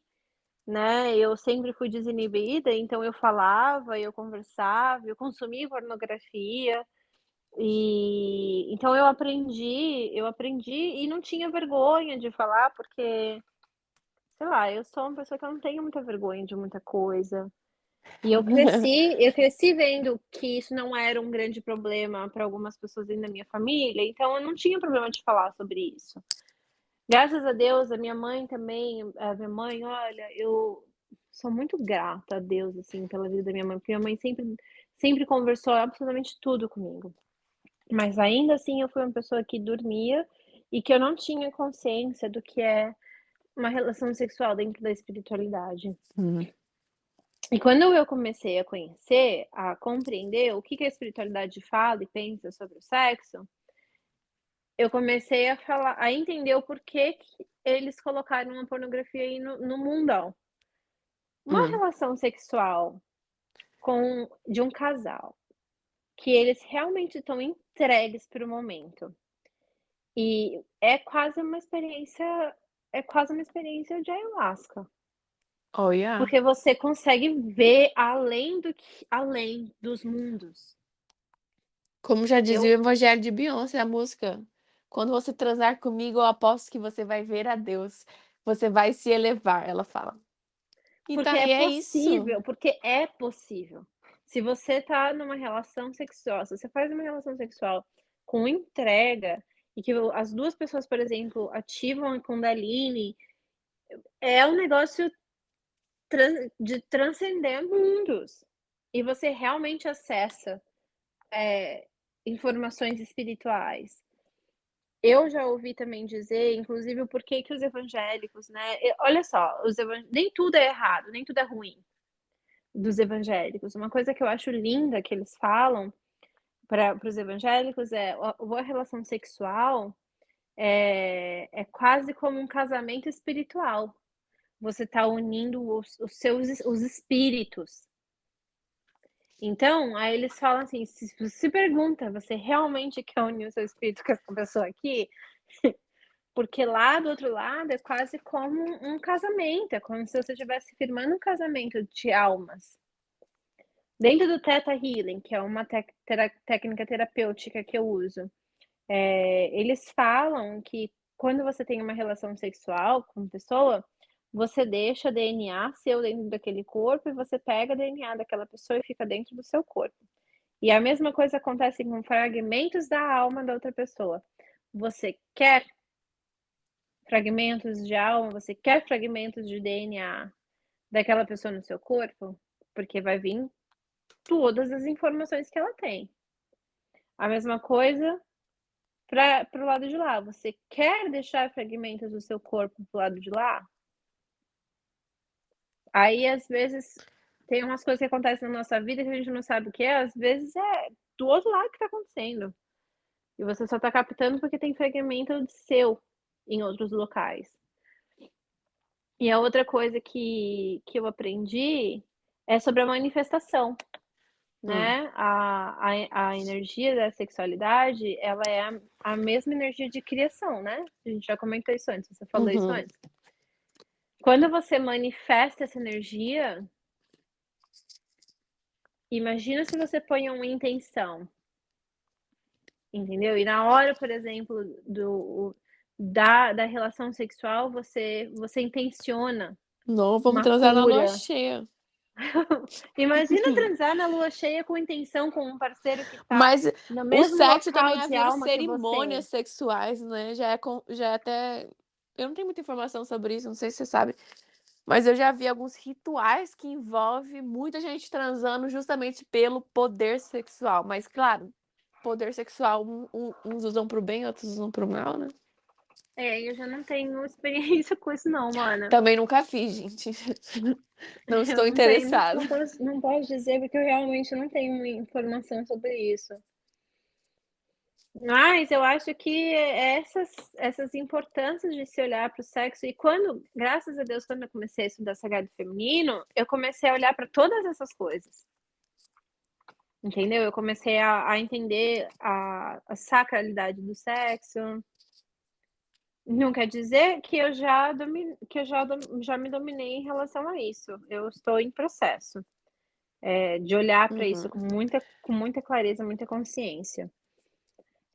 né, eu sempre fui desinibida, então eu falava, eu conversava, eu consumia pornografia. Então eu aprendi e não tinha vergonha de falar, porque, sei lá, eu sou uma pessoa que eu não tenho muita vergonha de muita coisa. E eu cresci vendo que isso não era um grande problema para algumas pessoas dentro da minha família, então eu não tinha problema de falar sobre isso. Graças a Deus, a minha mãe também, a minha mãe, olha, eu sou muito grata a Deus, assim, pela vida da minha mãe, porque minha mãe sempre conversou absolutamente tudo comigo. Mas ainda assim eu fui uma pessoa que dormia e que eu não tinha consciência do que é uma relação sexual dentro da espiritualidade. Hum, E quando eu comecei a conhecer, a compreender o que a espiritualidade fala e pensa sobre o sexo, eu comecei a entender o porquê que eles colocaram a pornografia aí no mundão. Uma hum. relação sexual de um casal, que eles realmente estão entregues para o momento. E é quase uma experiência de ayahuasca, Olha, porque você consegue ver além dos mundos. como já dizia Eu o Evangelho de Beyoncé, a música. Quando você transar comigo, eu aposto que você vai ver a Deus. Você vai se elevar, ela fala. E, porque tá, é e é isso. possível, porque é possível. Se você tá numa relação sexual, se você faz uma relação sexual com entrega e que as 2 pessoas, por exemplo, ativam a Kundalini, é um negócio de transcender mundos. E você realmente acessa informações espirituais. Eu já ouvi também dizer, inclusive, o porquê que os evangélicos, né, olha só, nem tudo é errado, nem tudo é ruim dos evangélicos. Uma coisa que eu acho linda que eles falam para os evangélicos é a relação sexual é quase como um casamento espiritual. Você está unindo os espíritos. Então, aí eles falam assim: se você se pergunta, você realmente quer unir o seu espírito com essa pessoa aqui? Porque lá do outro lado é quase como um casamento, é como se você estivesse firmando um casamento de almas. Dentro do Theta Healing, que é uma técnica terapêutica que eu uso, eles falam que quando você tem uma relação sexual com uma pessoa, você deixa DNA seu dentro daquele corpo e você pega DNA daquela pessoa e fica dentro do seu corpo. E a mesma coisa acontece com fragmentos da alma da outra pessoa. Você quer fragmentos de alma, você quer fragmentos de DNA daquela pessoa no seu corpo? Porque vai vir todas as informações que ela tem. A mesma coisa para o lado de lá. Você quer deixar fragmentos do seu corpo pro lado de lá? Aí, às vezes, tem umas coisas que acontecem na nossa vida que a gente não sabe o que é, às vezes é do outro lado que tá acontecendo. E você só tá captando porque tem fragmento seu em outros locais. E a outra coisa que eu aprendi é sobre a manifestação, Hum, né? A energia da sexualidade, ela é a mesma energia de criação, né? A gente já comentou isso antes, você falou isso uhum. antes. Quando você manifesta essa energia, imagina se você põe uma intenção, entendeu? E na hora, por exemplo, da relação sexual, você intenciona Não, vamos uma transar na lua cura. cheia. Imagina transar na lua cheia com intenção com um parceiro que tá Mas no o mesmo sexo local também de vira alma que você. cerimônias sexuais, né? Já é até. Eu não tenho muita informação sobre isso, não sei se você sabe. Mas eu já vi alguns rituais que envolvem muita gente transando justamente pelo poder sexual. Mas, claro, poder sexual, uns usam pro bem, outros usam pro mal, né? Eu já não tenho experiência com isso não, mana. Também nunca fiz, gente. Não Eu estou não tenho, interessada. não posso dizer porque eu realmente não tenho informação sobre isso. Mas eu acho que essas importâncias de se olhar para o sexo e quando, graças a Deus, quando eu comecei a estudar sagrado feminino, eu comecei a olhar para todas essas coisas, entendeu? Eu comecei a entender a sacralidade do sexo. Não quer dizer que eu já me dominei em relação a isso. Eu estou em processo, de olhar para isso Uhum. com muita clareza, muita consciência.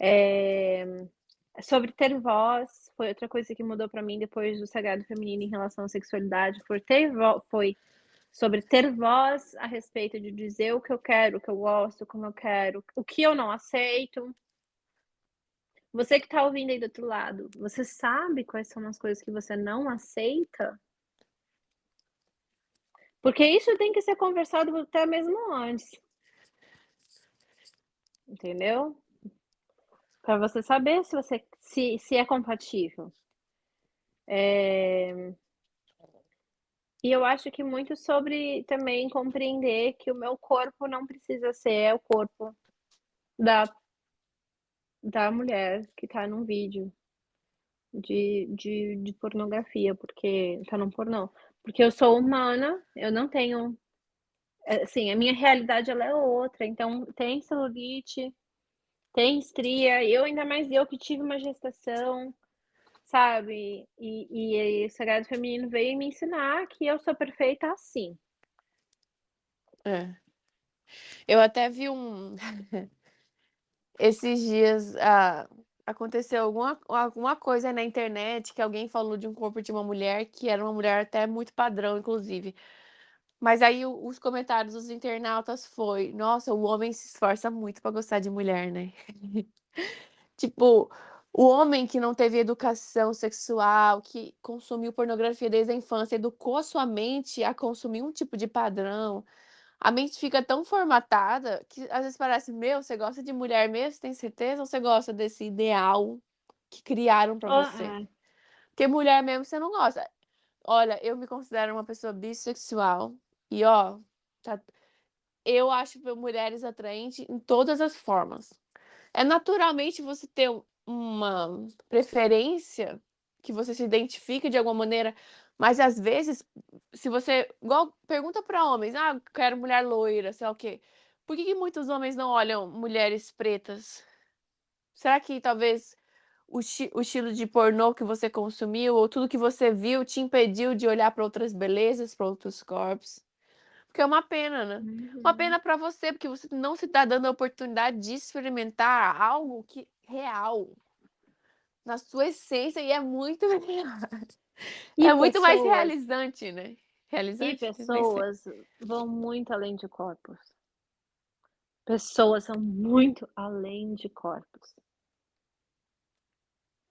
Eh Sobre ter voz, foi outra coisa que mudou pra mim depois do sagrado feminino em relação à sexualidade, foi sobre ter voz a respeito de dizer o que eu quero, o que eu gosto, como eu quero, o que eu não aceito. Você que tá ouvindo aí do outro lado, você sabe quais são as coisas que você não aceita? Porque isso tem que ser conversado até mesmo antes, entendeu? Pra você saber se é compatível. Eh E eu acho que muito sobre também compreender que o meu corpo não precisa ser o corpo da da mulher que tá num vídeo de pornografia, porque tá num pornô. Porque eu sou humana, eu não tenho assim, a minha realidade ela é outra, então tem celulite, tem estria, eu ainda mais eu que tive uma gestação, sabe. E o sagrado feminino veio me ensinar que eu sou perfeita assim. É. Eu até vi esses dias, aconteceu alguma coisa na internet que alguém falou de um corpo de uma mulher que era uma mulher até muito padrão, inclusive. Mas aí os comentários dos internautas foi: "Nossa, o homem se esforça muito pra gostar de mulher, né". Tipo, o homem que não teve educação sexual, que consumiu pornografia desde a infância, educou a sua mente a consumir um tipo de padrão, a mente fica tão formatada que às vezes parece: "Meu, você gosta de mulher mesmo, tem certeza? Ou você gosta desse ideal que criaram pra você? É. Porque mulher mesmo você não gosta". Olha, eu me considero uma pessoa bissexual e ó, tá eu acho mulheres atraentes em todas as formas. É naturalmente você ter uma preferência, que você se identifica de alguma maneira, mas às vezes, se você igual pergunta para homens: "Ah, quero mulher loira", sei lá o quê. Por que que muitos homens não olham mulheres pretas? Será que talvez o estilo de pornô que você consumiu ou tudo que você viu te impediu de olhar para outras belezas, para outros corpos? Porque é uma pena, né. Uma Uhum. pena para você, porque você não se tá dando a oportunidade de experimentar algo que real, na sua essência e é muito melhor. E É muito mais pessoas realizante, né. e Realizante? Nem sei. pessoas vão muito além de corpos. Pessoas são muito além de corpos,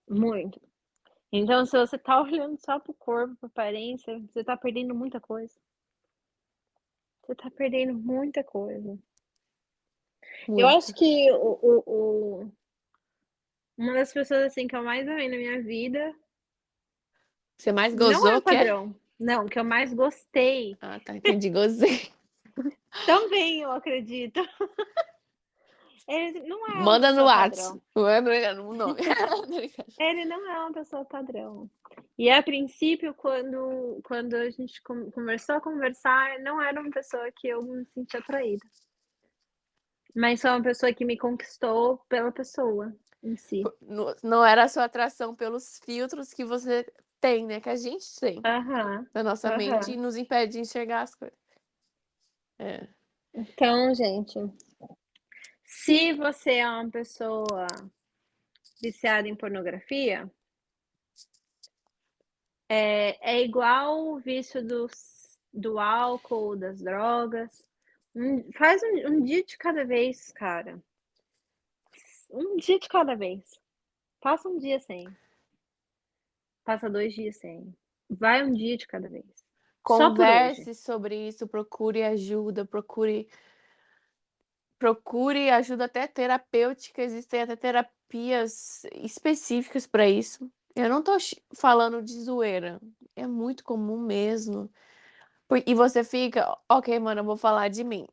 muito. Então se você tá olhando só para o corpo, pra aparência, você tá perdendo muita coisa. Você tá perdendo muita coisa. Eu acho Muito. que uma das pessoas, assim, que eu mais amei na minha vida, Você mais não é gozou, que é? padrão, não, que eu mais gostei, Ah, tá, entendi, gozei. também eu acredito. Ele não é uma Manda no pessoa Whats, padrão. não é brincando, o nome. Tô brincando. Ele não é uma pessoa padrão. E a princípio, quando a gente começou a conversar, não era uma pessoa que eu me sentia atraída, mas foi uma pessoa que me conquistou pela pessoa em si. Não era a sua atração pelos filtros que você tem, né, que a gente tem Aham, na nossa mente e aham. nos impede de enxergar as coisas. É. Então, gente, se você é uma pessoa viciada em pornografia, é igual o vício do álcool, das drogas. Faz um dia de cada vez, cara. Um dia de cada vez. Passa um dia sem, passa 2 dias sem. Vai um dia de cada vez. Só por hoje. Converse sobre isso, procure ajuda, procure ajuda até terapêutica, existem até terapias específicas para isso. Eu não tô falando de zoeira, é muito comum mesmo. E você fica, ok, mano, eu vou falar de mim.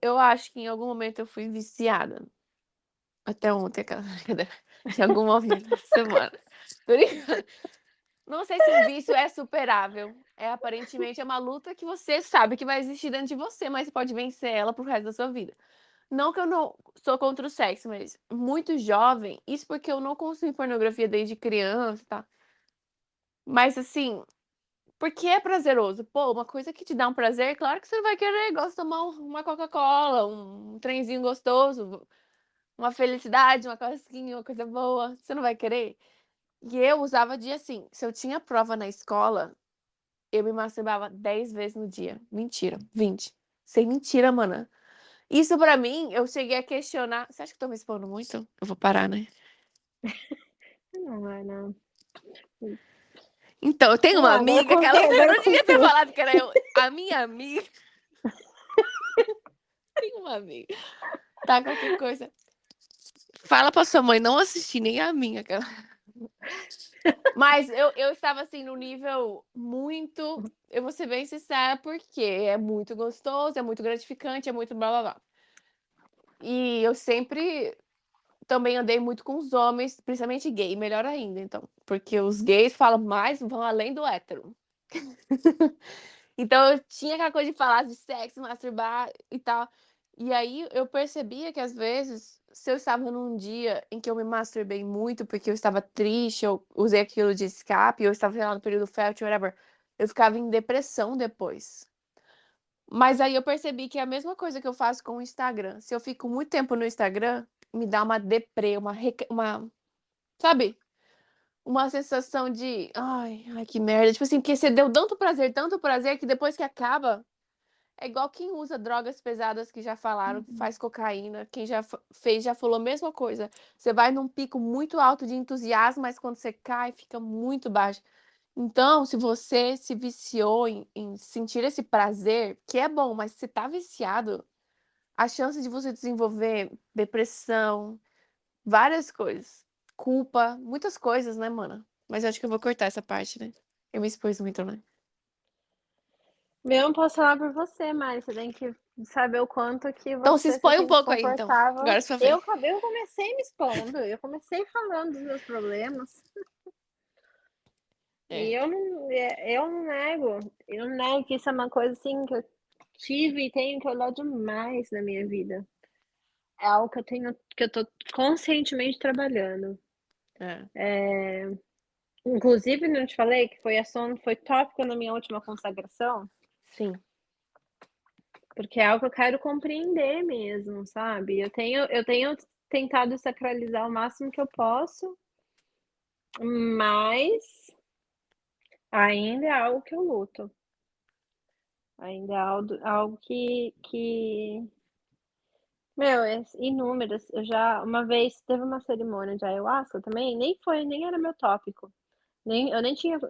Eu acho que em algum momento eu fui viciada. Até ontem, aquela brincadeira. Em algum momento da semana. Tô brincando. Não sei se um vício é superável. Aparentemente é uma luta que você sabe que vai existir dentro de você, mas você pode vencer ela pro resto da sua vida. Não que eu não sou contra o sexo, mas muito jovem, isso porque eu não consumi pornografia desde criança, tá? Mas assim, porque é prazeroso. Pô, uma coisa que te dá um prazer, claro que você vai querer, gosta de tomar uma Coca-Cola, um trenzinho gostoso, uma felicidade, uma cosquinha, uma coisa boa. Você não vai querer? E eu usava dia assim, se eu tinha prova na escola, eu me masturbava 10 vezes no dia. Mentira, 20. Sem mentira, mana. Isso pra mim, eu cheguei a questionar. Você acha que eu tô me expondo muito? Eu vou parar, né? Não vai não. Então, eu tenho uma Ah, agora eu amiga que ela. contei, Eu agora eu não devia ter contei. falado que era eu. A minha amiga. Tem uma amiga. Tá, qualquer coisa. Fala pra sua mãe não assistir nem a minha, cara. Mas eu estava assim no nível muito. Eu vou ser bem sincera, porque é muito gostoso, é muito gratificante, é muito blá blá blá. E eu sempre também andei muito com os homens, principalmente gay, melhor ainda, então. Porque os gays falam mais, vão além do hétero. Então eu tinha aquela coisa de falar de sexo, masturbar e tal. E aí eu percebia que às vezes, se eu estava num dia em que eu me masturbei muito porque eu estava triste, eu usei aquilo de escape, eu estava, sei lá, no período fértil, whatever, eu ficava em depressão depois. Mas aí eu percebi que é a mesma coisa que eu faço com o Instagram. Se eu fico muito tempo no Instagram, me dá uma deprê, uma, sabe? Uma sensação de, ai, que merda. Tipo assim, porque você deu tanto prazer, que depois que acaba, é igual quem usa drogas pesadas que já falaram, faz cocaína, quem já fez já falou a mesma coisa. Você vai num pico muito alto de entusiasmo, mas quando você cai, fica muito baixo. Então, se você se viciou em sentir esse prazer, que é bom, mas se tá viciado, a chance de você desenvolver depressão, várias coisas, culpa, muitas coisas, né, mana? Mas eu acho que eu vou cortar essa parte, né? Eu me expus muito, né? Eu não posso falar por você, mas você tem que saber o quanto que Então se você se expõe um sente pouco aí, então. confortável. Agora é sua vez. Eu comecei me expondo, eu comecei falando dos meus problemas. É, E eu não nego que isso é uma coisa assim que eu tive e tenho que olhar demais na minha vida. É algo que eu tô conscientemente trabalhando. é, Inclusive, não te falei que foi tópico na minha última consagração, sim. porque é algo que eu quero compreender mesmo, sabe? Eu tenho tentado sacralizar o máximo que eu posso, mas ainda é algo que eu luto. Ainda é algo que meu, inúmeras. Eu já uma vez teve uma cerimônia de ayahuasca também, nem era meu tópico. Eu nem tinha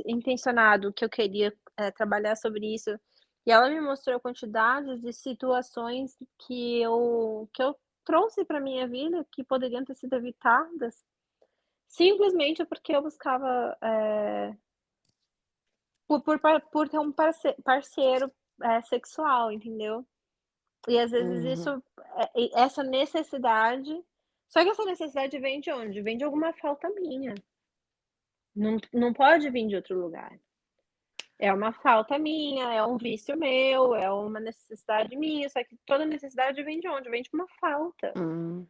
intencionado que eu queria, trabalhar sobre isso. E ela me mostrou a quantidade de situações que eu trouxe para minha vida que poderiam ter sido evitadas, simplesmente porque eu buscava, por ter um parceiro, sexual, entendeu? E às vezes Uhum. e essa necessidade só que essa necessidade vem de onde? Vem de alguma falta minha, não pode vir de outro lugar. É uma falta minha, é um vício meu, é uma necessidade minha, só que toda necessidade vem de onde? Vem de uma falta. Hum,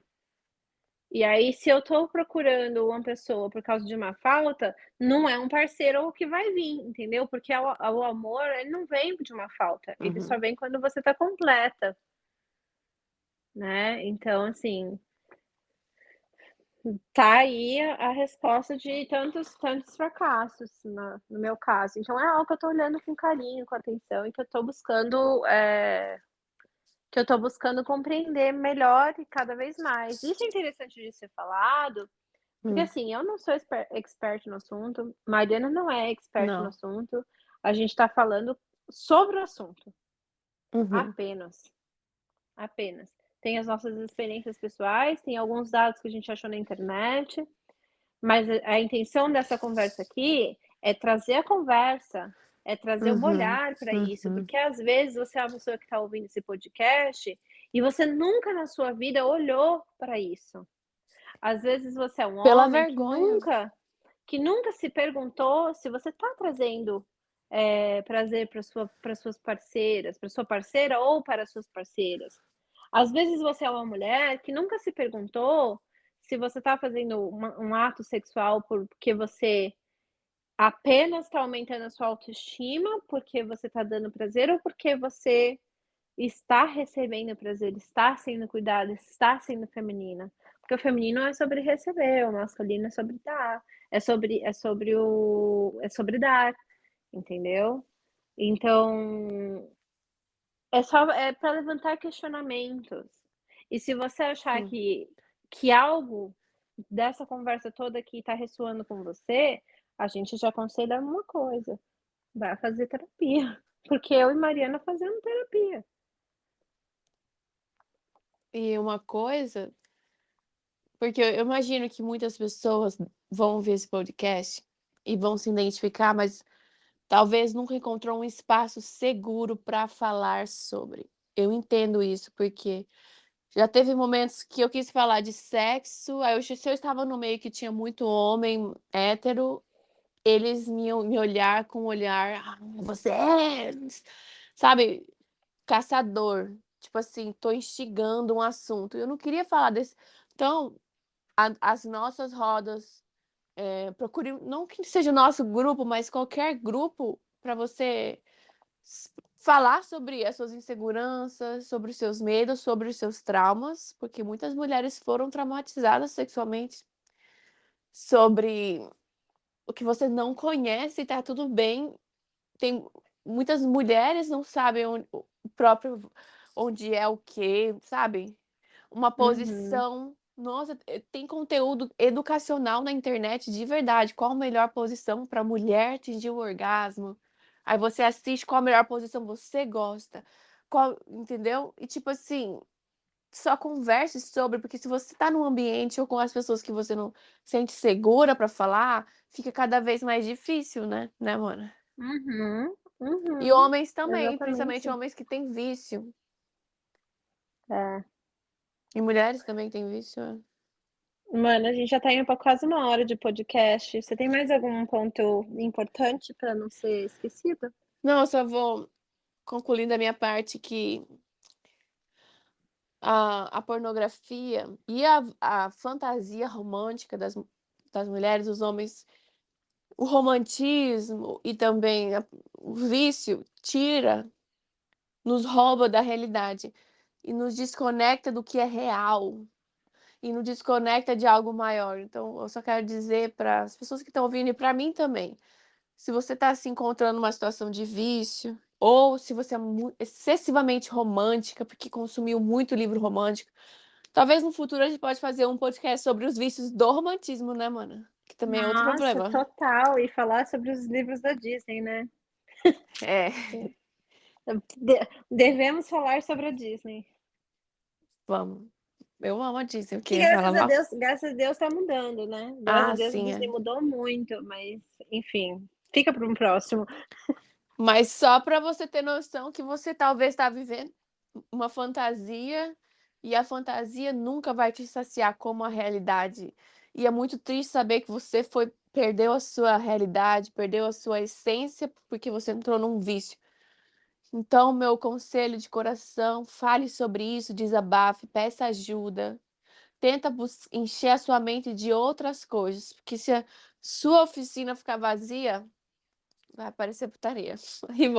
E aí, se eu tô procurando uma pessoa por causa de uma falta, não é um parceiro que vai vir, entendeu? Porque o amor, ele não vem de uma falta, ele só uhum. vem quando você tá completa, né? Então, assim, Tá aí a resposta de tantos fracassos no meu caso. Então é algo que eu tô olhando com carinho, com atenção e que eu tô buscando compreender melhor e cada vez mais. Isso é interessante de ser falado, porque, Hum, assim, eu não sou expert no assunto, Mariana não é expert no não. assunto, a gente tá falando sobre o assunto, Uhum. apenas, apenas. Tem as nossas experiências pessoais, tem alguns dados que a gente achou na internet, mas a intenção dessa conversa aqui é trazer a conversa, é trazer um Uhum. olhar para isso, Uhum. porque às vezes você é uma pessoa que está ouvindo esse podcast e você nunca na sua vida olhou para isso. Às vezes você é um Pela homem vergonha. que nunca se perguntou se você está trazendo, prazer para suas parceiras, para sua parceira ou para suas parceiras. Às vezes você é uma mulher que nunca se perguntou se você está fazendo um ato sexual porque você apenas está aumentando a sua autoestima, porque você está dando prazer ou porque você está recebendo prazer, está sendo cuidada, está sendo feminina. Porque o feminino é sobre receber, o masculino é sobre dar, é sobre dar, entendeu? Então, é para levantar questionamentos. E se você achar Sim. que algo dessa conversa toda aqui está ressoando com você, a gente já aconselha uma coisa: vai fazer terapia, porque eu e Mariana fazemos terapia. E uma coisa, porque eu imagino que muitas pessoas vão ver esse podcast e vão se identificar, mas talvez nunca encontrou um espaço seguro para falar sobre. Eu entendo isso, porque já teve momentos que eu quis falar de sexo, aí se eu estava no meio que tinha muito homem hétero, eles me olhar com um olhar: "Ah, você é", sabe, caçador. Tipo assim, tô instigando um assunto. Eu não queria falar desse, então, as nossas rodas, procure não que seja o nosso grupo, mas qualquer grupo para você falar sobre as suas inseguranças, sobre os seus medos, sobre os seus traumas, porque muitas mulheres foram traumatizadas sexualmente, sobre o que você não conhece e tá tudo bem. Tem muitas mulheres não sabem o próprio onde é o quê, sabe? Uma Uhum. posição, nossa, tem conteúdo educacional na internet de verdade, qual a melhor posição para mulher atingir o orgasmo. Aí você assiste qual a melhor posição você gosta, qual, entendeu? E tipo assim, só converse sobre, porque se você tá num ambiente ou com as pessoas que você não sente segura para falar, fica cada vez mais difícil, né, mano? Uhum, E uhum, homens também, principalmente exatamente. homens que têm vício. É. E mulheres também têm vício, é. Mano, a gente já tá indo pra quase uma hora de podcast. Você tem mais algum ponto importante para não ser esquecido? Não, eu só vou concluindo a minha parte que a pornografia e a fantasia romântica das mulheres, dos homens, o romantismo e também o vício tira, nos rouba da realidade e nos desconecta do que é real e nos desconecta de algo maior. Então, eu só quero dizer para as pessoas que estão ouvindo e para mim também, se você está se encontrando numa situação de vício, ou se você é excessivamente romântica, porque consumiu muito livro romântico, talvez no futuro a gente pode fazer um podcast sobre os vícios do romantismo, né, mana? Que também é outro Nossa, problema. total. E falar sobre os livros da Disney, né? É, Devemos falar sobre a Disney. vamos. Eu amo a Disney, o Que quê? Fala mal? graças a Deus tá mudando, né? Graças a Ah, Deus a sim, Disney é. mudou muito, mas enfim, fica para um próximo. Mas só para você ter noção que você talvez está vivendo uma fantasia e a fantasia nunca vai te saciar como a realidade. E é muito triste saber que você perdeu a sua realidade, perdeu a sua essência porque você entrou num vício. Então, meu conselho de coração, fale sobre isso, desabafe, peça ajuda, tenta encher a sua mente de outras coisas, porque se a sua oficina ficar vazia, vai aparecer putaria. E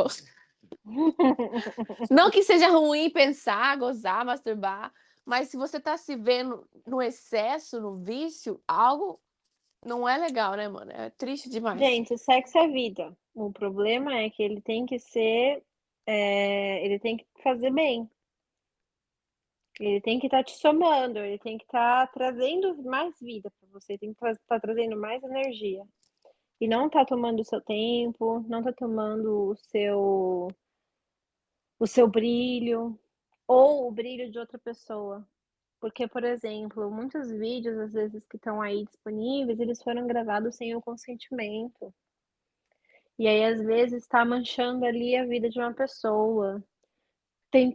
não que seja ruim pensar, gozar, masturbar, Mas se você tá se vendo no excesso, no vício, algo não é legal, né, mano? É triste demais. Gente, sexo é vida. O problema é que ele tem que ser, ele tem que fazer bem. Ele tem que estar te somando, ele tem que estar trazendo mais vida para você, tem que estar trazendo mais energia. E não tá tomando o seu tempo, não tá tomando o seu brilho, ou o brilho de outra pessoa. Porque, por exemplo, muitos vídeos, às vezes, que estão aí disponíveis, eles foram gravados sem o consentimento. E aí, às vezes, está manchando ali a vida de uma pessoa. Tem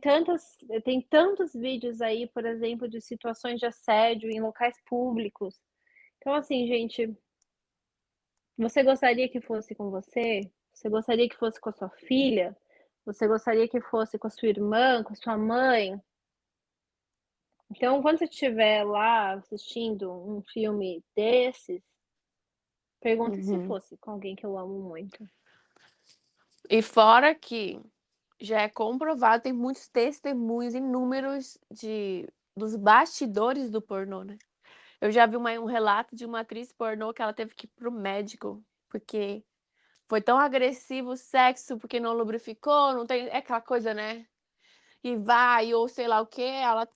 tantos vídeos aí, por exemplo, de situações de assédio em locais públicos. Então, assim, gente, você gostaria que fosse com você? Você gostaria que fosse com a sua filha? Você gostaria que fosse com a sua irmã, com a sua mãe? Então, quando você estiver lá assistindo um filme desses, pergunta se Uhum. fosse com alguém que eu amo muito. E fora que já é comprovado, tem muitos testemunhos inúmeros dos bastidores do pornô, né? Eu já vi um relato de uma atriz pornô que ela teve que ir para o médico, porque foi tão agressivo o sexo, porque não lubrificou, não tem. É aquela coisa, né? E vai, ou sei lá o quê, ela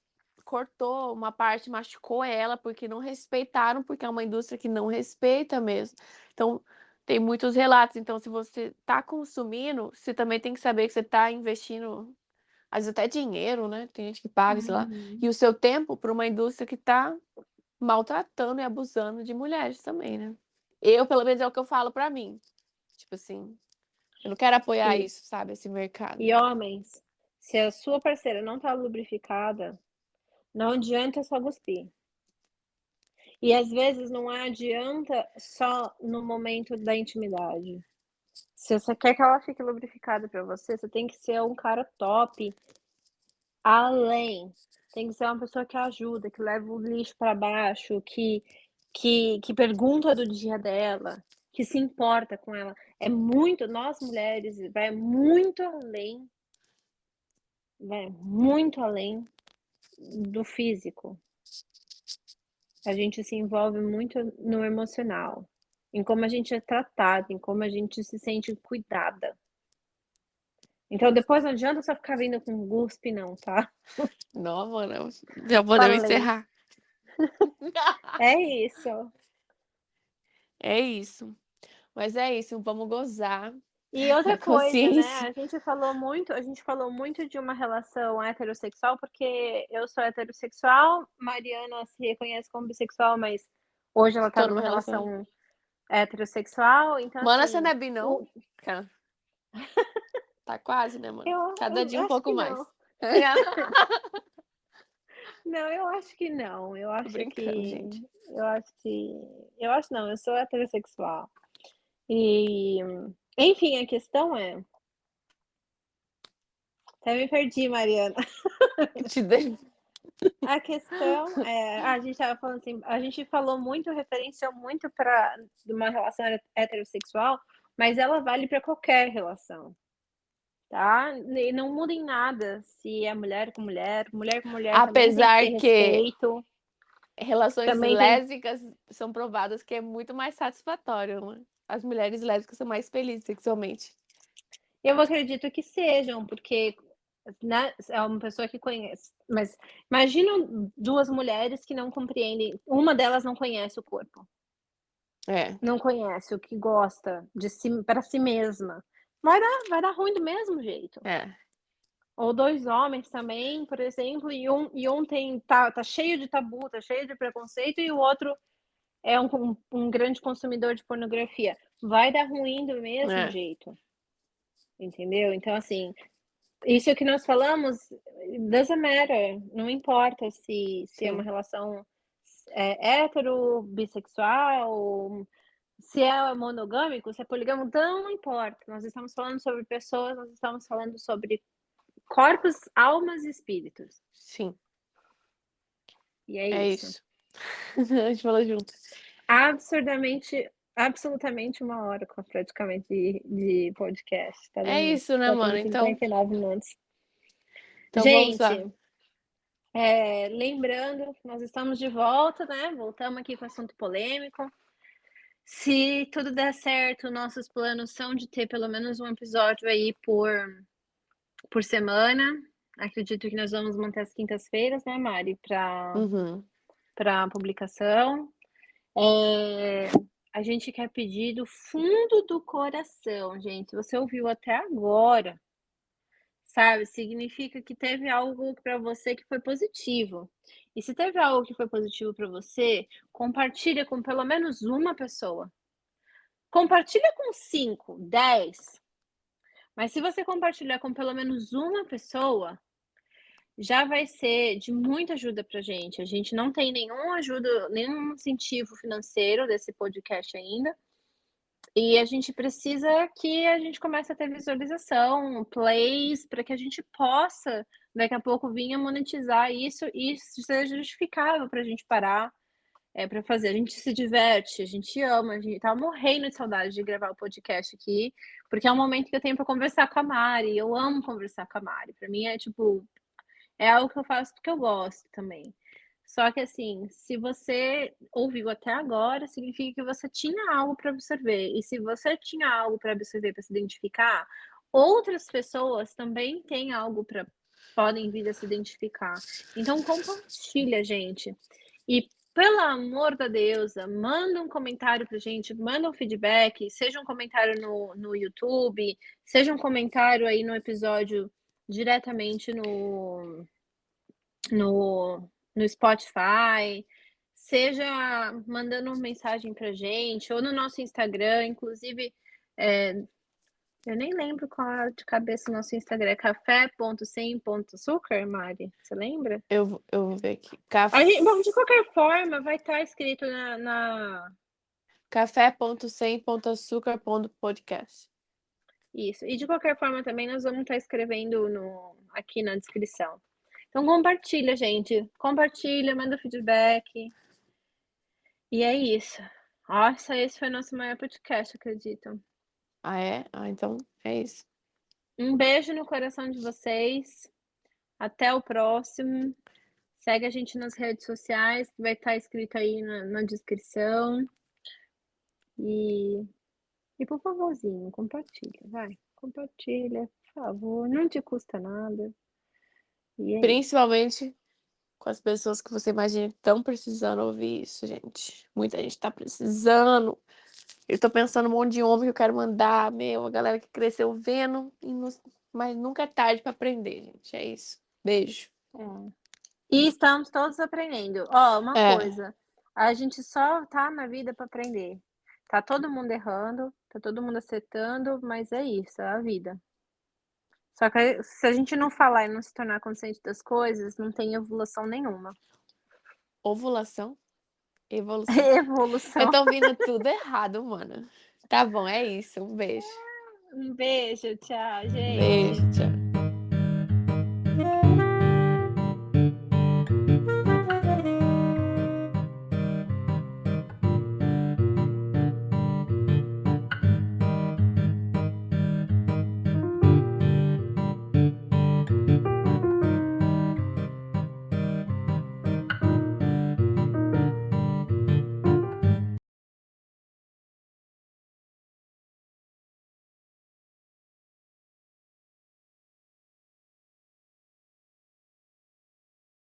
cortou uma parte, machucou ela, porque não respeitaram, porque é uma indústria que não respeita mesmo. Então, tem muitos relatos. Então, se você está consumindo, você também tem que saber que você está investindo, às vezes até dinheiro, né? Tem gente que paga, sei lá, Uhum. e o seu tempo para uma indústria que está maltratando e abusando de mulheres também, né? Eu, pelo menos, é o que eu falo pra mim. Tipo assim, eu não quero apoiar E isso, sabe, esse mercado. e homens, se a sua parceira não tá lubrificada, não adianta só cuspir. E às vezes não adianta só no momento da intimidade. Se você quer que ela fique lubrificada pra você, você tem que ser um cara top além. Tem que ser uma pessoa que ajuda, que leva o lixo pra baixo, que pergunta do dia dela, que se importa com ela. É muito nós mulheres vai muito além do físico. A gente se envolve muito no emocional, em como a gente é tratada, em como a gente se sente cuidada. Então depois não adianta só ficar vindo com guspe não, tá. Não, mano, já podemos Falei. encerrar. É isso. É isso. Mas é isso, vamos gozar E outra a coisa, né, consciência. a gente falou muito de uma relação heterossexual, porque eu sou heterossexual, Mariana se reconhece como bissexual, mas hoje ela tá Tô numa numa relação. relação heterossexual, então Mano, você não assim, é bi, não? o Cara, tá quase, né, mano? eu Cada eu dia um acho pouco que mais. não. Não, eu acho que não, Tô brincando, gente. eu acho que eu acho não, eu sou heterossexual. E, enfim, a questão é até me perdi, Mariana. Te dei. A questão é, a gente estava falando assim, a gente falou muito, referenciou muito para uma relação heterossexual, mas ela vale para qualquer relação, tá? E não muda em nada se é mulher com mulher também tem que Apesar ter que respeito, relações também tem. lésbicas são provadas que é muito mais satisfatório, né? As mulheres lésbicas são mais felizes sexualmente. Eu acredito que sejam, porque, né, é uma pessoa que conhece. Mas imagina duas mulheres que não compreendem, uma delas não conhece o corpo. É, Não conhece o que gosta de si para si mesma, vai dar ruim do mesmo jeito. é. Ou 2 homens também, por exemplo, e um tá cheio de tabu, tá cheio de preconceito, e o outro é um grande consumidor de pornografia. Vai dar ruim do mesmo É, jeito, entendeu? Então, assim, isso é que nós falamos, doesn't matter, não importa se é uma sim. relação, hétero, bissexual, se é monogâmico, se é poligâmico, não importa. Nós estamos falando sobre pessoas, nós estamos falando sobre corpos, almas e espíritos. Sim, E é é isso. isso. A gente falou junto. Absurdamente, absolutamente 1 hora praticamente de podcast, tá É dando isso, né, já tem mano? Então, 59 minutos. vamos Gente, lá. Lembrando, nós estamos de volta, né? Voltamos aqui com assunto polêmico. Se tudo der certo, nossos planos são de ter pelo menos um episódio aí por semana. Acredito que nós vamos manter as quintas-feiras, né, Mari, Uhum. para publicação. A gente quer pedir do fundo do coração, gente. Se você ouviu até agora, sabe, significa que teve algo para você que foi positivo. E se teve algo que foi positivo para você, compartilha com pelo menos uma pessoa. Compartilha com 5, 10, mas se você compartilhar com pelo menos uma pessoa, já vai ser de muita ajuda pra gente. A gente não tem nenhuma ajuda, nenhum incentivo financeiro desse podcast ainda. E a gente precisa que a gente comece a ter visualização, plays, para que a gente possa, daqui a pouco, vir a monetizar isso e isso seja justificável para a gente parar, para fazer. A gente se diverte, a gente ama, a gente tá morrendo de saudade de gravar o podcast aqui, porque é um momento que eu tenho para conversar com a Mari. Eu amo conversar com a Mari. Para mim é tipo, é algo que eu faço porque eu gosto também. Só que assim, se você ouviu até agora, significa que você tinha algo para absorver. E se você tinha algo para absorver, para se identificar, outras pessoas também têm algo para podem vir a se identificar. Então compartilha, gente. E pelo amor da deusa, manda um comentário pra gente, manda um feedback, seja um comentário no YouTube, seja um comentário aí no episódio diretamente no, no Spotify, seja mandando mensagem pra gente, ou no nosso Instagram, inclusive, eu nem lembro qual é de cabeça o nosso Instagram, é café.sem.açúcar, Mari? Você lembra? Eu vou ver aqui. Bom, de qualquer forma, vai estar escrito na. Café.sem.açúcar.podcast. Isso. E de qualquer forma também nós vamos estar escrevendo aqui na descrição. Então compartilha, gente. Compartilha, manda feedback. E é isso. Nossa, esse foi nosso maior podcast, acredito. Ah, é? Ah, então é isso. Um beijo no coração de vocês. Até o próximo. Segue a gente nas redes sociais, que vai estar escrito aí na descrição. E por favorzinho, compartilha, vai. Compartilha, por favor. Não te custa nada. E é isso. Principalmente com as pessoas que você imagina que estão precisando ouvir isso, gente. Muita gente tá precisando. Eu tô pensando um monte de homem que eu quero mandar, a galera que cresceu vendo, mas nunca é tarde pra aprender, gente. É isso. Beijo. É. E estamos todos aprendendo. Ó, uma É. coisa. A gente só tá na vida para aprender. Tá todo mundo errando, tá todo mundo acertando, mas é isso, é a vida. Só que se a gente não falar e não se tornar consciente das coisas, não tem evolução nenhuma. Ovulação, evolução. Eu Evolução. tô ouvindo tudo errado, mano. Tá bom, é isso. Um beijo. Um beijo, tchau, gente. Beijo, tchau.